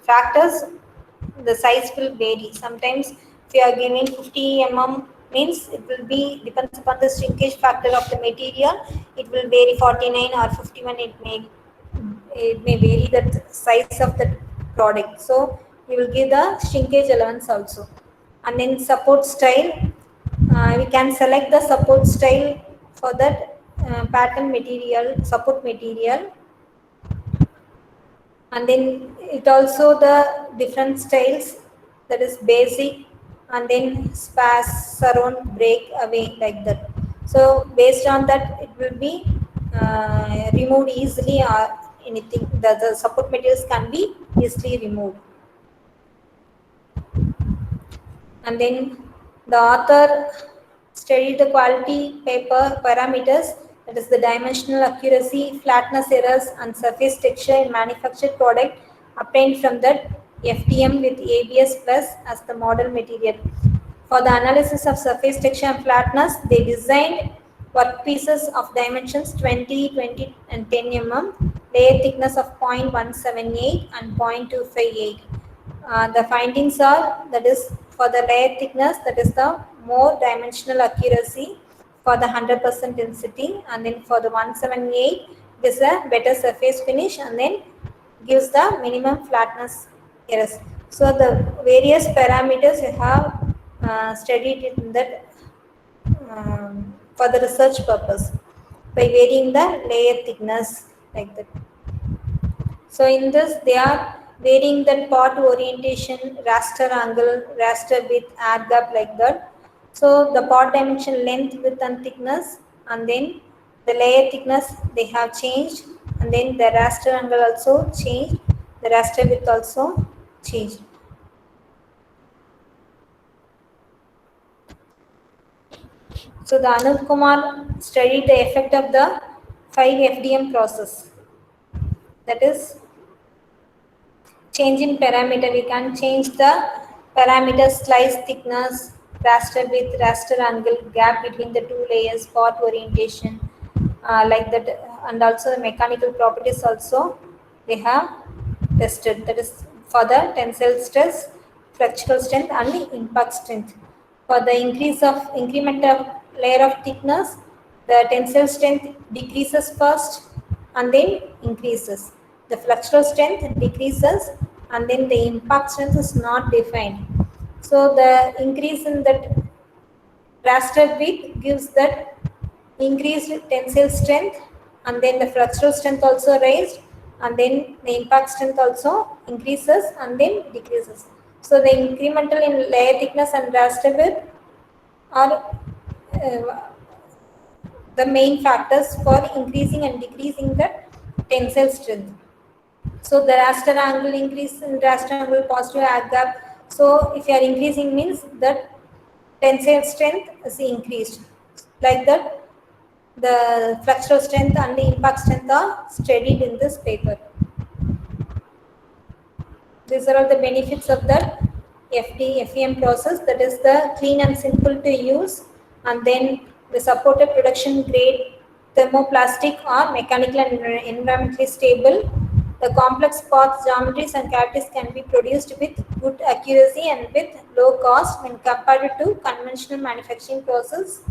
factors, the size will vary. Sometimes if you are giving 50 mm means it will be depends upon the shrinkage factor of the material. It will vary 49 or 51. It may vary the size of the product. So we will give the shrinkage allowance also. And then support style, we can select the support style for that pattern material, support material. And then it also the different styles, that is basic and then sparse, surround, break, away, like that. So based on that it will be removed easily, or anything, the support materials can be easily removed. And then the author studied the quality paper parameters, that is the dimensional accuracy, flatness errors and surface texture in manufactured product obtained from that FDM with ABS plus as the model material. For the analysis of surface texture and flatness, they designed workpieces of dimensions 20, 20 and 10 mm, layer thickness of 0.178 and 0.258. The findings are, that is for the layer thickness, that is the more dimensional accuracy for the 100% density, and then for the 178 it is a better surface finish and then gives the minimum flatness errors. So the various parameters you have studied in that for the research purpose by varying the layer thickness, like that. So in this they are varying the pot orientation, raster angle, raster width, add gap, like that. So the pot dimension, length, width and thickness, and then the layer thickness they have changed, and then the raster angle also changed, the raster width also changed. So the Anup Kumar studied the effect of the 5 FDM process, that is change in parameter. We can change the parameter, slice thickness, raster width, raster angle, gap between the two layers, path orientation, like that, and also the mechanical properties also they have tested. That is for the tensile stress, fractional strength, and the impact strength. For the increment of layer of thickness, the tensile strength decreases first and then increases. The flexural strength decreases and then the impact strength is not defined. So the increase in that raster width gives that increased tensile strength, and then the flexural strength also raised, and then the impact strength also increases and then decreases. So the incremental in layer thickness and raster width are the main factors for increasing and decreasing the tensile strength. So the raster angle increase in raster angle, positive gap. So if you are increasing means that tensile strength is increased. Like that, the flexural strength and the impact strength are studied in this paper. These are all the benefits of the FEM process. That is the clean and simple to use, and then the supported production grade thermoplastic or mechanical and environmentally stable. The complex path geometries and characteristics can be produced with good accuracy and with low cost when compared to conventional manufacturing process.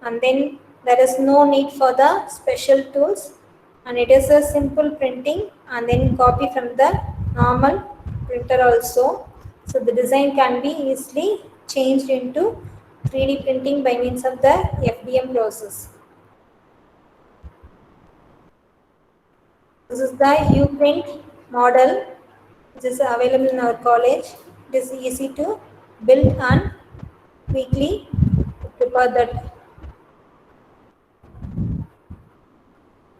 And then there is no need for the special tools, and it is a simple printing and then copy from the normal printer also. So the design can be easily changed into 3D printing by means of the FDM process. This is the Uprint model which is available in our college. It is easy to build and quickly prepare that.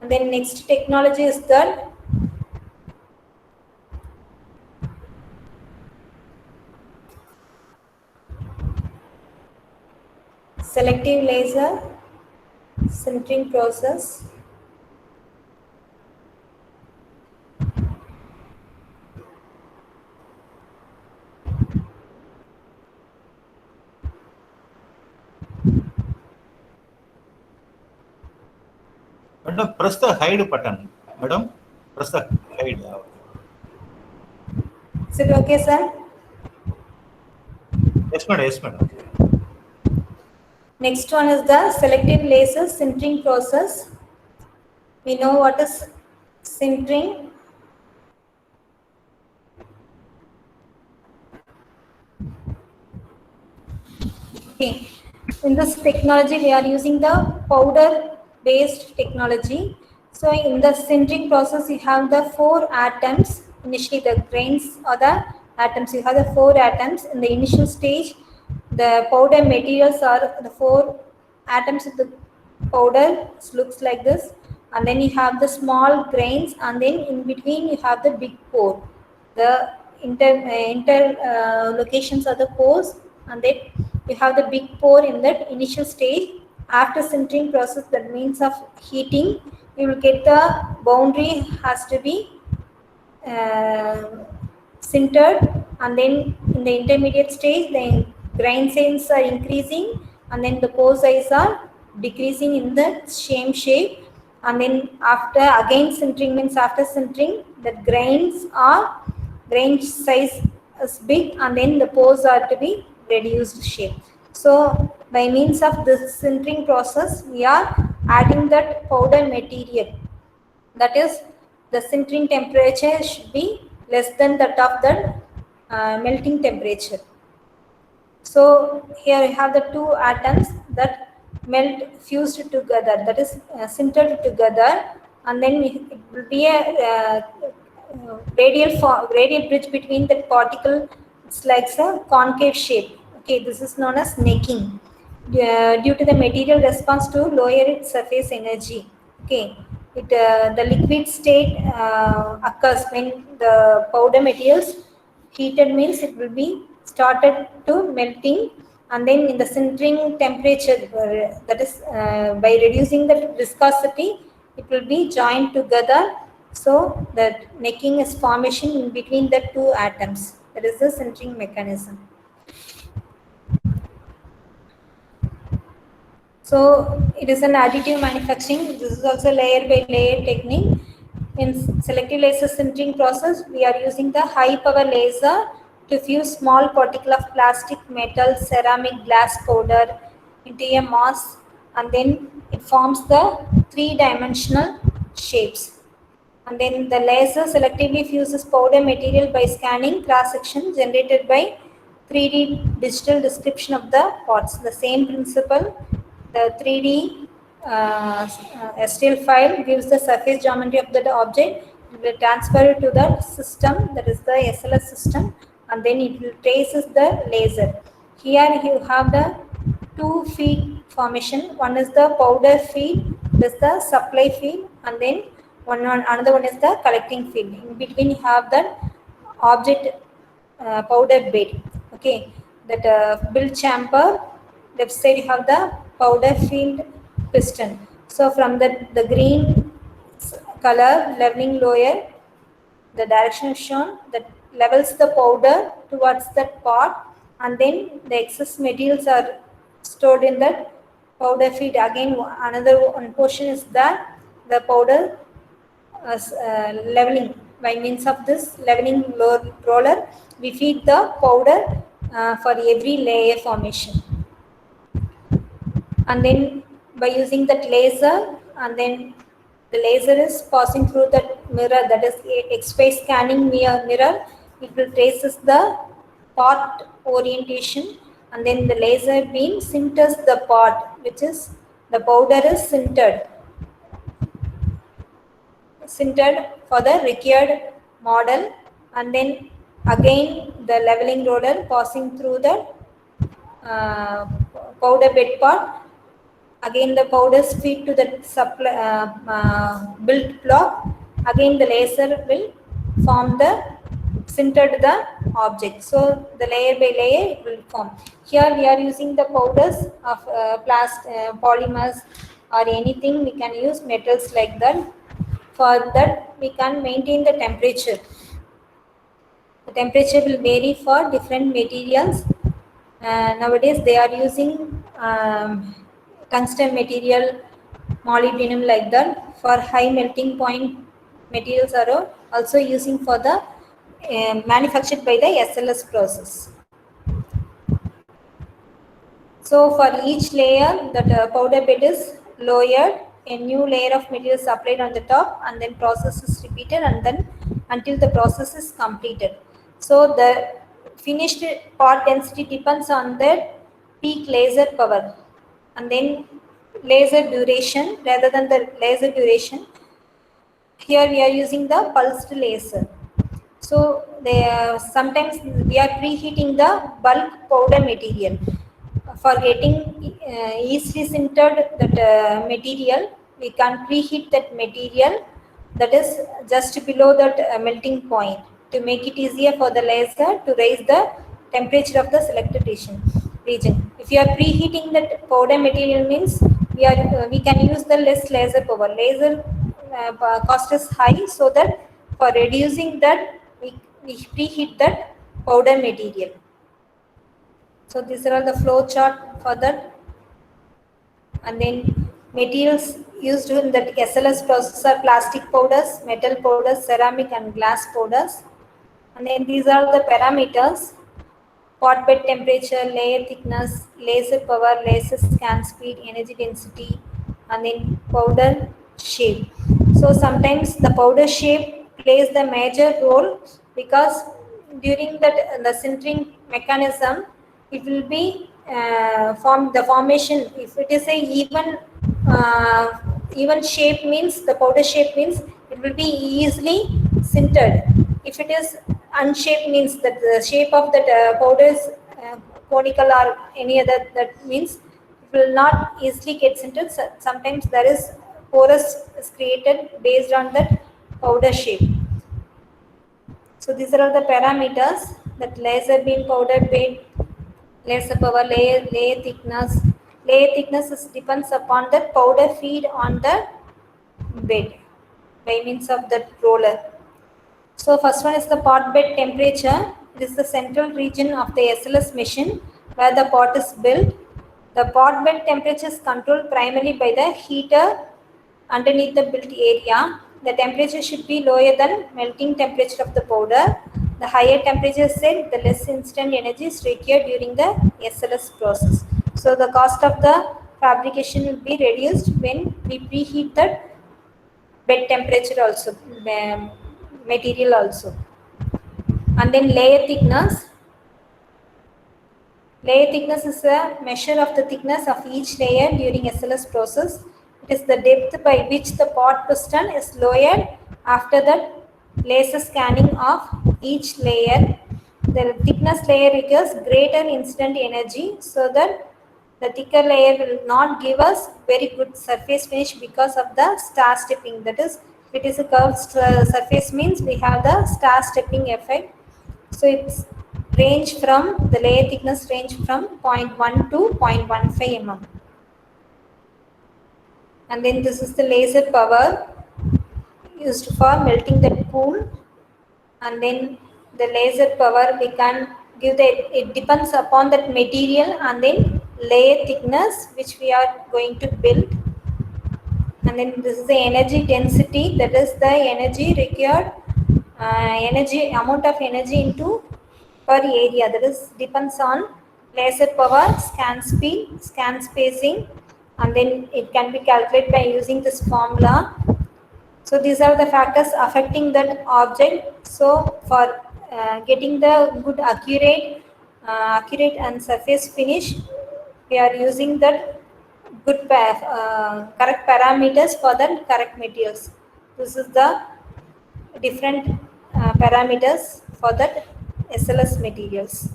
And then next technology is that selective laser sintering process. Madam, press the hide button. Madam, press the hide. Is it okay, sir? Yes, madam. Yes, madam. Next one is the selective laser sintering process. We know what is sintering. Okay. In this technology, we are using the powder-based technology. So in the sintering process, you have the 4 atoms. Initially, the grains or the atoms. You have the 4 atoms in the initial stage. The powder materials are the 4 atoms of the powder. It looks like this, and then you have the small grains, and then in between you have the big pore. The inter locations are the pores, and then you have the big pore in that initial stage. After sintering process, that means of heating, you will get the boundary has to be sintered, and then in the intermediate stage the grain size are increasing, and then the pore size are decreasing in the same shape, and then after again sintering means after sintering the grain size is big, and then the pores are to be reduced shape. So by means of this sintering process, we are adding that powder material. That is, the sintering temperature should be less than that of the melting temperature. So here you have the 2 atoms that melt fused together, that is sintered together, and then it will be a radial bridge between the particle. It's like a concave shape. Okay, this is known as necking due to the material response to lower its surface energy. Okay, the liquid state occurs when the powder materials heated means it will be started to melting, and then in the sintering temperature, that is by reducing the viscosity, it will be joined together, So the necking is formation in between the two atoms. That is the sintering mechanism. So it is an additive manufacturing. This is also layer by layer technique. In selective laser sintering process, we are using the high power laser to fuse small particle of plastic, metal, ceramic, glass powder into a mass, and then it forms the three-dimensional shapes. And then the laser selectively fuses powder material by scanning cross-section generated by 3D digital description of the parts. The same principle, the 3D STL file gives the surface geometry of the object. It will transfer it to the system, that is the SLS system, and then it will traces the laser. Here you have the two feed formation. One is the powder feed, this is the supply feed, and then another one is the collecting field. In between you have that object powder bed. Okay, that build chamber. Left side you have the powder field piston. So from the green color leveling lower, the direction is shown that levels the powder towards that pot, and then the excess materials are stored in that powder feed. Again, another one portion is that the powder leveling. By means of this leveling roller, we feed the powder for every layer formation. And then by using that laser, and then the laser is passing through that mirror, that is X-ray scanning mirror. It will traces the part orientation, and then the laser beam sinters the part, which is the powder is sintered for the required model. And then again the leveling roller passing through the powder bed part. Again the powders feed to the build block. Again the laser will form the sintered the object. So the layer by layer it will form. Here we are using the powders of polymers or anything. We can use metals like that. For that we can maintain the temperature. The temperature will vary for different materials. Nowadays they are using tungsten material, molybdenum like that. For high melting point materials are also using for the manufactured by the SLS process. So for each layer, that powder bed is lowered, a new layer of material is applied on the top, and then process is repeated, and then until the process is completed. So the finished part density depends on the peak laser power, and then laser duration rather than the laser duration. Here we are using the pulsed laser. So sometimes we are preheating the bulk powder material. For getting easily sintered that material, we can preheat that material that is just below that melting point to make it easier for the laser to raise the temperature of the selected region. If you are preheating that powder material, means we can use the less laser power. Laser cost is high, so that for reducing that we preheat that powder material. So these are all the flow chart for that. And then materials used in the SLS process are plastic powders, metal powders, ceramic and glass powders. And then these are the parameters: pot bed temperature, layer thickness, laser power, laser scan speed, energy density, and then powder shape. So sometimes the powder shape plays the major role, because during the sintering mechanism, it will be the formation. If it is a even shape, means the powder shape means it will be easily sintered. If it is unshaped, means that the shape of that powder is conical or any other, that means it will not easily get sintered. So sometimes there is porous is created based on that powder shape. So these are all the parameters: that laser beam, powder bed, laser power, layer thickness. Layer thickness depends upon the powder feed on the bed. by means of that roller. So first one is the pot bed temperature. It is the central region of the SLS machine where the pot is built. The pot bed temperature is controlled primarily by the heater underneath the built area. The temperature should be lower than melting temperature of the powder. The higher temperature is set, the less instant energy is required during the SLS process. So the cost of the fabrication will be reduced when we preheat the bed temperature also, material also. And then layer thickness. Layer thickness is a measure of the thickness of each layer during SLS process. It is the depth by which the pot piston is lowered after the laser scanning of each layer. The thickness layer requires greater instant energy, so that the thicker layer will not give us very good surface finish because of the star stepping. That is, if it is a curved surface means we have the star stepping effect. So it's range from the layer thickness range from 0.1 to 0.15 mm. And then this is the laser power used for melting the pool. And then the laser power we can give it depends upon that material and then layer thickness which we are going to build. And then this is the energy density, that is the energy required, energy amount of energy into per area, that is depends on laser power, scan speed, scan spacing, and then it can be calculated by using this formula. So these are the factors affecting that object. So for getting the good accurate and surface finish, we are using that good correct parameters for the correct materials. This is the different parameters for that SLS materials.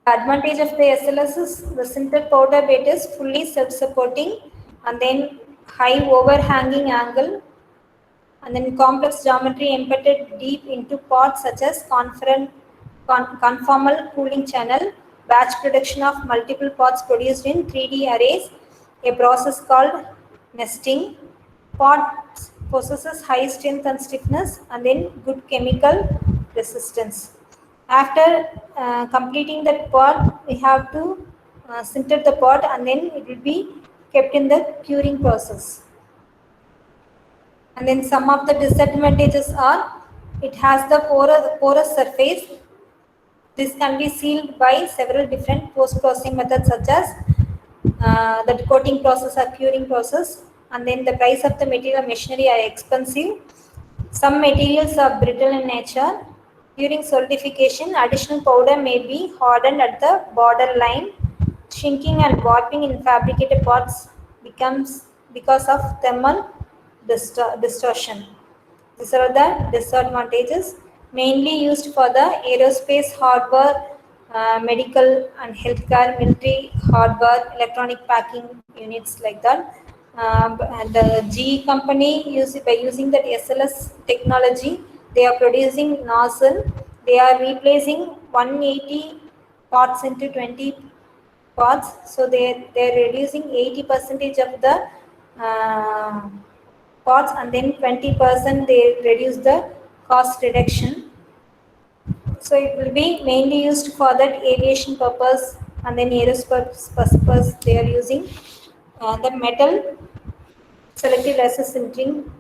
The advantage of the SLS is the sintered powder bed is fully self-supporting, and then high overhanging angle, and then complex geometry embedded deep into pots such as conformal cooling channel, batch production of multiple pots produced in 3D arrays, a process called nesting. Pot possesses high strength and stiffness, and then good chemical resistance. After completing that pot, we have to sinter the pot, and then it will be kept in the curing process. And then some of the disadvantages are, it has the porous surface. This can be sealed by several different post-processing methods such as the coating process or curing process. And then the price of the material machinery are expensive. Some materials are brittle in nature. During solidification, additional powder may be hardened at the border line. Shrinking and warping in fabricated pots becomes because of thermal distortion. These are the disadvantages, mainly used for the aerospace hardware, medical and healthcare, military hardware, electronic packing units like that. And the GE company by using that SLS technology, they are producing nozzle. They are replacing 180 pots into 20 pots. So they're reducing 80% of the pots, and then 20% they reduce the cost reduction. So it will be mainly used for that aviation purpose, and then aerospace purpose they are using the metal selective laser sintering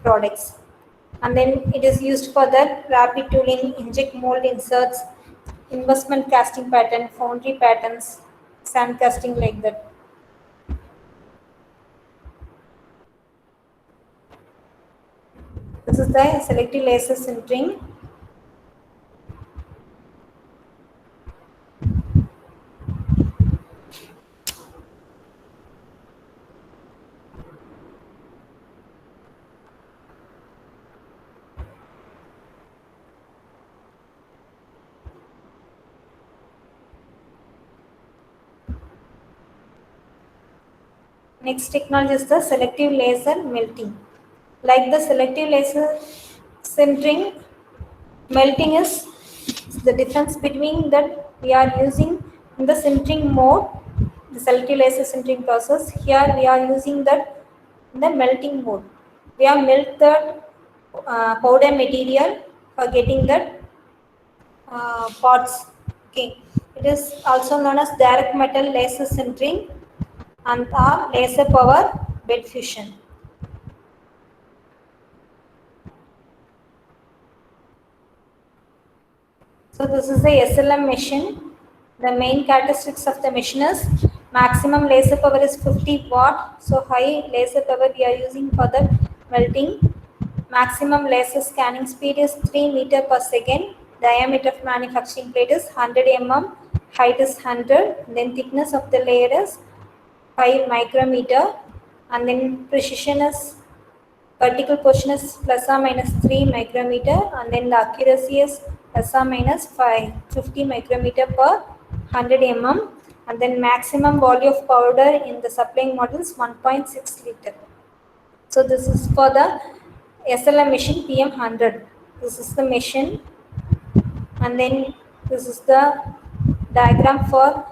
products. And then it is used for the rapid tooling, inject mold inserts, investment casting pattern, foundry patterns, sand casting like that. This is the selective laser sintering. Next technology is the selective laser melting. Like the selective laser sintering, melting is the difference between that we are using in the sintering mode. the selective laser sintering process. Here we are using that in the melting mode. We have melt the powder material for getting that parts. Okay, it is also known as direct metal laser sintering and laser power bed fusion. So this is the SLM machine. The main characteristics of the machine is maximum laser power is 50 watt. So high laser power we are using for the melting. Maximum laser scanning speed is 3 meter per second. Diameter of manufacturing plate is 100 mm. Height is 100. Then thickness of the layer is 5 micrometer. And then precision is vertical portion is plus or minus 3 micrometer, and then the accuracy is plus or minus 50 micrometer per 100 mm, and then maximum volume of powder in the supplying model is 1.6 liter. So this is for the SLM machine PM100. This is the machine, and then this is the diagram for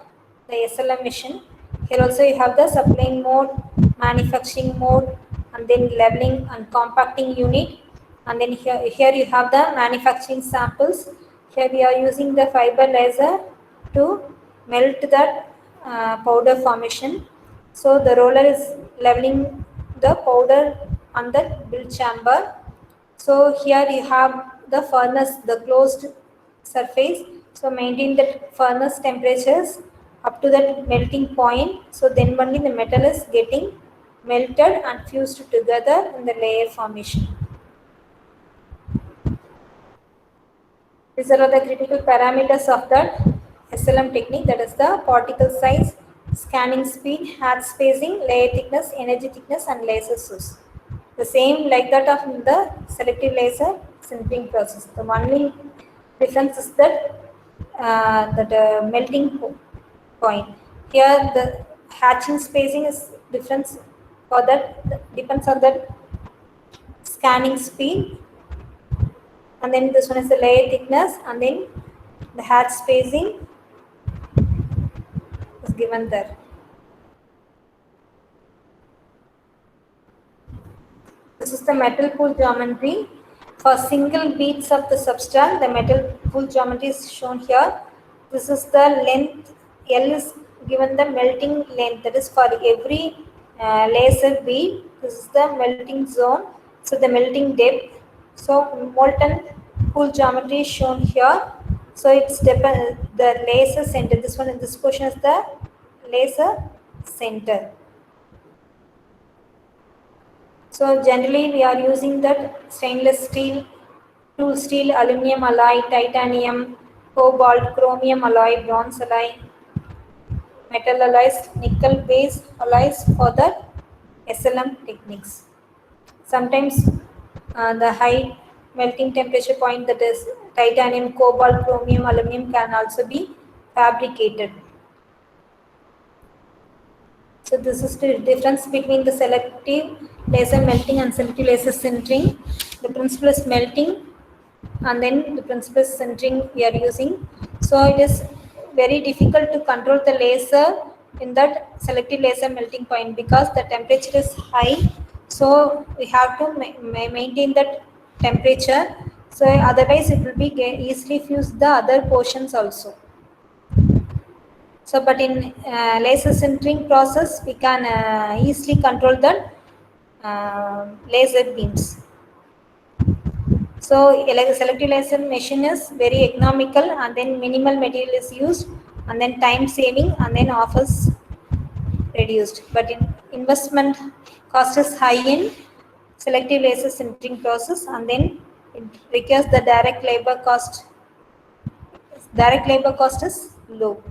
the SLM machine. Here also you have the supplying mode, manufacturing mode, and then leveling and compacting unit, and then here you have the manufacturing samples. Here we are using the fiber laser to melt that powder formation. So the roller is leveling the powder on the build chamber. So here you have the furnace, the closed surface. So maintain the furnace temperatures up to that melting point. So then only the metal is getting melted and fused together in the layer formation. These are the critical parameters of that SLM technique, that is the particle size, scanning speed, hat spacing, layer thickness, energy thickness, and laser source. The same like that of the selective laser sintering process. The only difference is that the melting point. Here the hatching spacing is different. For that depends on the scanning speed, and then this one is the layer thickness, and then the hatch spacing is given there. This is the metal pool geometry. For single beads of the substrate, the metal pool geometry is shown here. This is the length. L is given the melting length, that is for every laser bead. This is the melting zone. So the melting depth. So molten pool geometry is shown here. So it's the laser center. This one in this portion is the laser center. So generally we are using that stainless steel, tool steel, aluminum alloy, titanium, cobalt, chromium alloy, bronze alloy, metal alloys, nickel based alloys for the SLM techniques. Sometimes the high melting temperature point, that is titanium, cobalt, chromium, aluminum, can also be fabricated. So this is the difference between the selective laser melting and selective laser sintering. The principle is melting, and then the principle is sintering we are using. So it is very difficult to control the laser in that selective laser melting point because the temperature is high. So we have to maintain that temperature. So otherwise it will be easily fuse the other portions also. So but in laser sintering process, we can easily control the laser beams. So selective laser machine is very economical, and then minimal material is used, and then time saving, and then offers reduced. But in investment cost is high in selective laser sintering process, and then it requires the direct labor cost. Direct labor cost is low.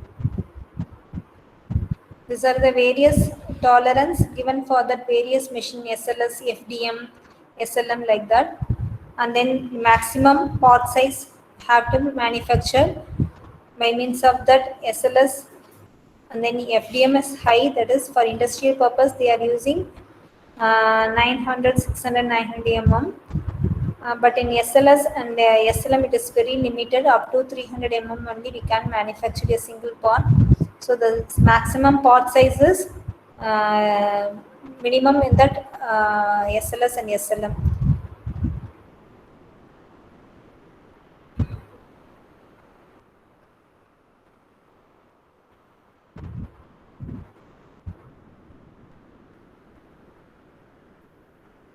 These are the various tolerance given for that various machine, SLS, FDM, SLM, like that. And then maximum part size have to be manufactured by means of that SLS, and then FDM is high, that is for industrial purpose they are using 900, 600, 900 mm. But in SLS and SLM it is very limited, up to 300 mm only we can manufacture a single part. So the maximum part size is minimum in that SLS and SLM.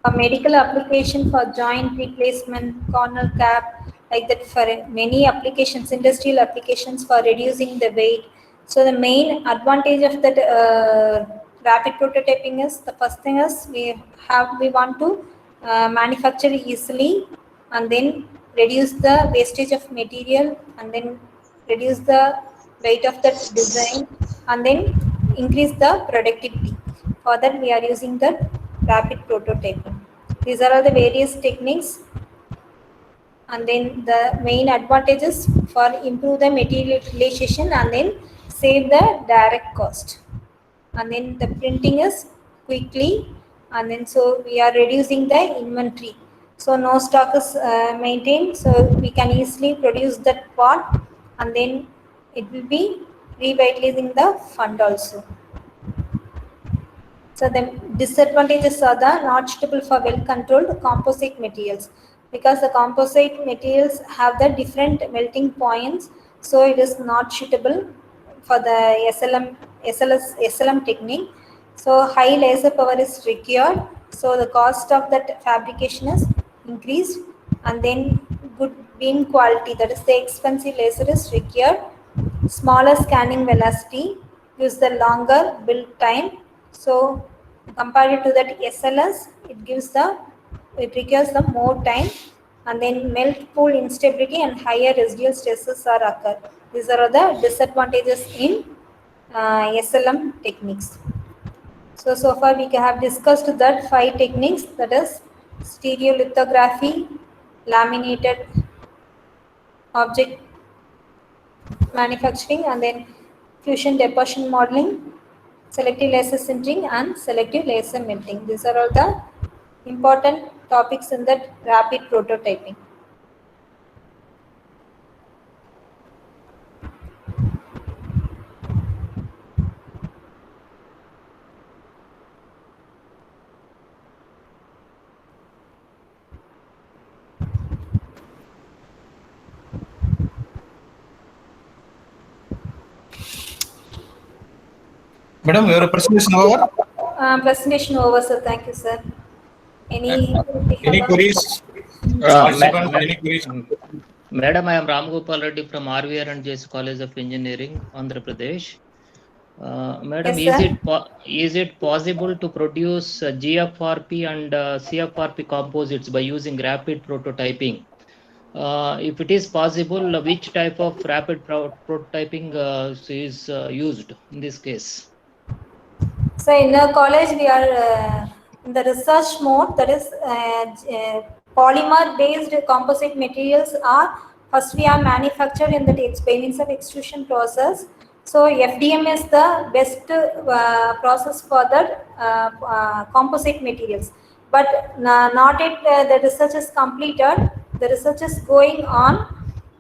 A medical application for joint replacement, corner cap, like that for many applications, industrial applications for reducing the weight. So the main advantage of that rapid prototyping is, the first thing is we want to manufacture easily, and then reduce the wastage of material, and then reduce the weight of the design, and then increase the productivity. For that we are using the rapid prototyping. These are all the various techniques, and then the main advantages for improve the material utilization and then save the direct cost. And then the printing is quickly, and then so we are reducing the inventory. So no stock is maintained, so we can easily produce that part, and then it will be revitalizing the fund also. So the disadvantages are the not suitable for well-controlled composite materials, because the composite materials have the different melting points, so it is not suitable for the SLM technique. So high laser power is required, so the cost of that fabrication is increased, and then good beam quality, that is the expensive laser is required. Smaller scanning velocity gives the longer build time. So compared to that SLS, it requires the more time, and then melt pool instability and higher residual stresses are occur. These are the disadvantages in SLM techniques. So far we have discussed that 5 techniques, that is stereolithography, laminated object manufacturing, and then fusion deposition modeling, selective laser sintering, and selective laser melting. These are all the important topics in that rapid prototyping. Madam, your presentation over. Presentation over, sir. Thank you, sir. Any queries? Any queries? Madam, I am Ram Gopal Reddy from RVR and JS College of Engineering, Andhra Pradesh. Madam, yes, is it possible to produce GFRP and CFRP composites by using rapid prototyping? If it is possible, which type of rapid prototyping is used in this case? So in the college we are in the research mode, that is polymer based composite materials are first we are manufactured in the experiments of extrusion process. So FDM is the best process for the composite materials, but not yet the research is completed. The research is going on,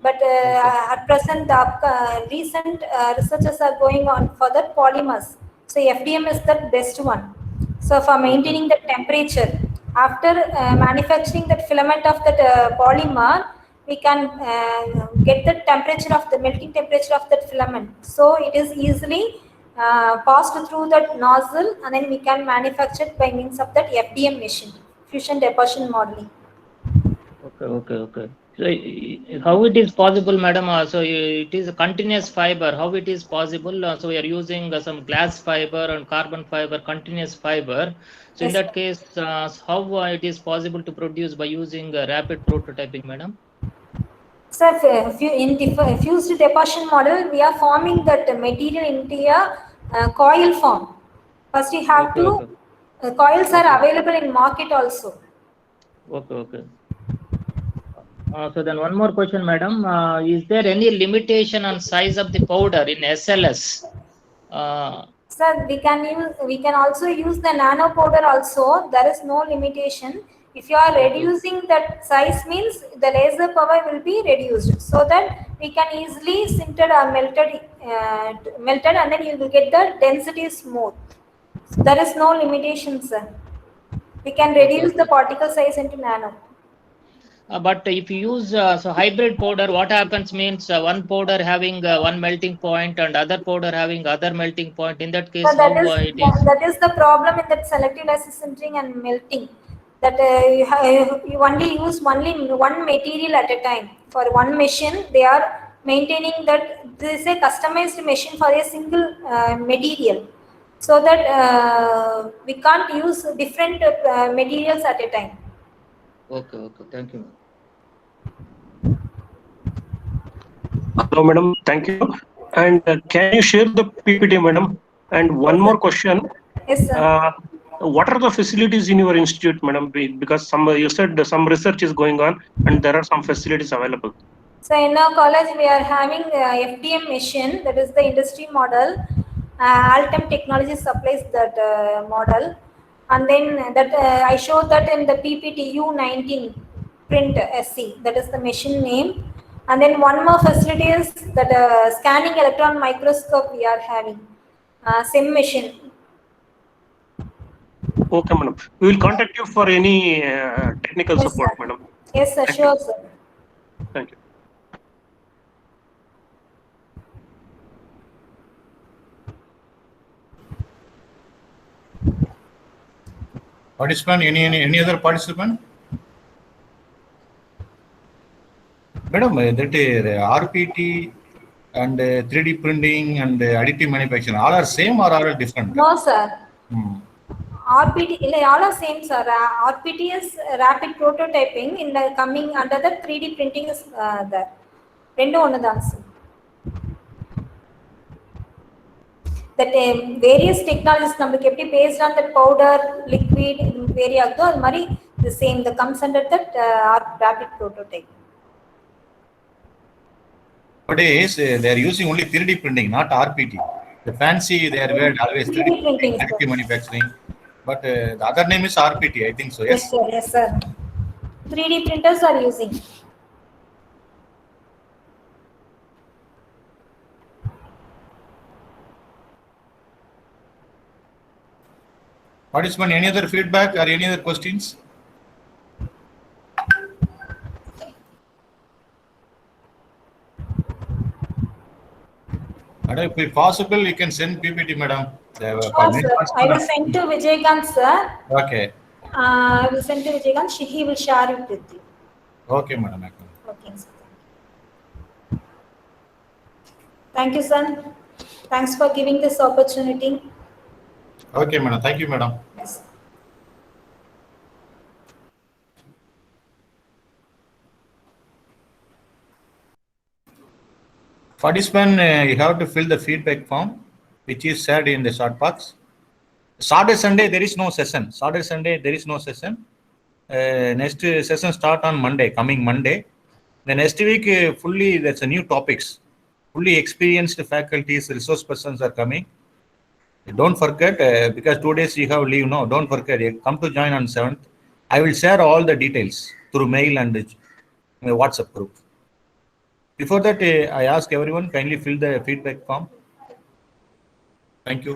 but at present the recent researches are going on for the polymers. So FDM is the best one. So for maintaining the temperature, after manufacturing that filament of that polymer, we can get the temperature of the melting temperature of that filament. So it is easily passed through that nozzle, and then we can manufacture it by means of that FDM machine, fusion deposition modeling. Okay. So how it is possible, madam? So it is a continuous fiber. How it is possible? So we are using some glass fiber and carbon fiber, continuous fiber. So yes, in that case, how it is possible to produce by using rapid prototyping, madam? So in fused deposition model, we are forming that material into a coil form. First we have coils are available in market also. Okay. So then one more question, madam. Is there any limitation on size of the powder in SLS? Sir, we can also use the nano powder also. There is no limitation. If you are reducing that size means the laser power will be reduced so that we can easily sintered or melted and then you will get the density smooth. So there is no limitation, sir. We can reduce the particle size into nano. But if you use so hybrid powder, what happens means one powder having one melting point and other powder having other melting point. In that case, So that how is it is? that is the problem in that selective lysis sintering and melting. That you only use only one material at a time. For one machine, they are maintaining that this is a customized machine for a single material, so that we can't use different materials at a time. Okay, thank you. Hello, madam. Thank you. And can you share the PPT, madam? And one more question. Yes, sir. What are the facilities in your institute, madam? Because you said some research is going on and there are some facilities available. So in our college, we are having FDM machine, that is the industry model. Altem Technology supplies that model, and then that I showed that in the PPT U19 print SC, that is the machine name. And then one more facility is that scanning electron microscope we are having, same machine. Okay, madam. We will contact you for any technical Yes, support, sir. madam. Yes, sir. Thank Sure, you. sir. Thank you. Participant, any other participant? Madam, that RPT and 3D printing and additive manufacturing, all are same or all are different? No, sir. Hmm. all are same, sir. RPT is rapid prototyping. In the coming under the 3D printing is there. Rendu one தான், sir. That various technologies நம்மளுக்கு எப்படி based on the powder, liquid, vary ஆகுதோ அது மாதிரி the same that comes under that rapid prototype. Nowadays, they are using only 3D printing, not RPT. The fancy, they are always 3D printing, additive manufacturing. But the other name is RPT, I think so, yes? Yes, sir. Yes, sir. 3D printers are using. Participant, any other feedback or any other questions? Madam, if possible, you can send PPT, madam. Sure, sir. I will send to Vijaykanth, sir. Okay. I will send to Vijaykanth. He will share it with you. Okay, madam. Okay, sir. Thank you, sir. Thanks for giving this opportunity. Okay, madam. Thank you, madam. Yes. Participant, you have to fill the feedback form, which is shared in the short box. Saturday, Sunday, there is no session. Saturday, Sunday, there is no session. Next session start on Monday, coming Monday. The next week, fully, that's a new topics. Fully experienced faculties, resource persons are coming. Don't forget, because 2 days you have leave, no, don't forget, come to join on 7th. I will share all the details through mail and WhatsApp group. Before that, I ask everyone kindly fill the feedback form. Thank you.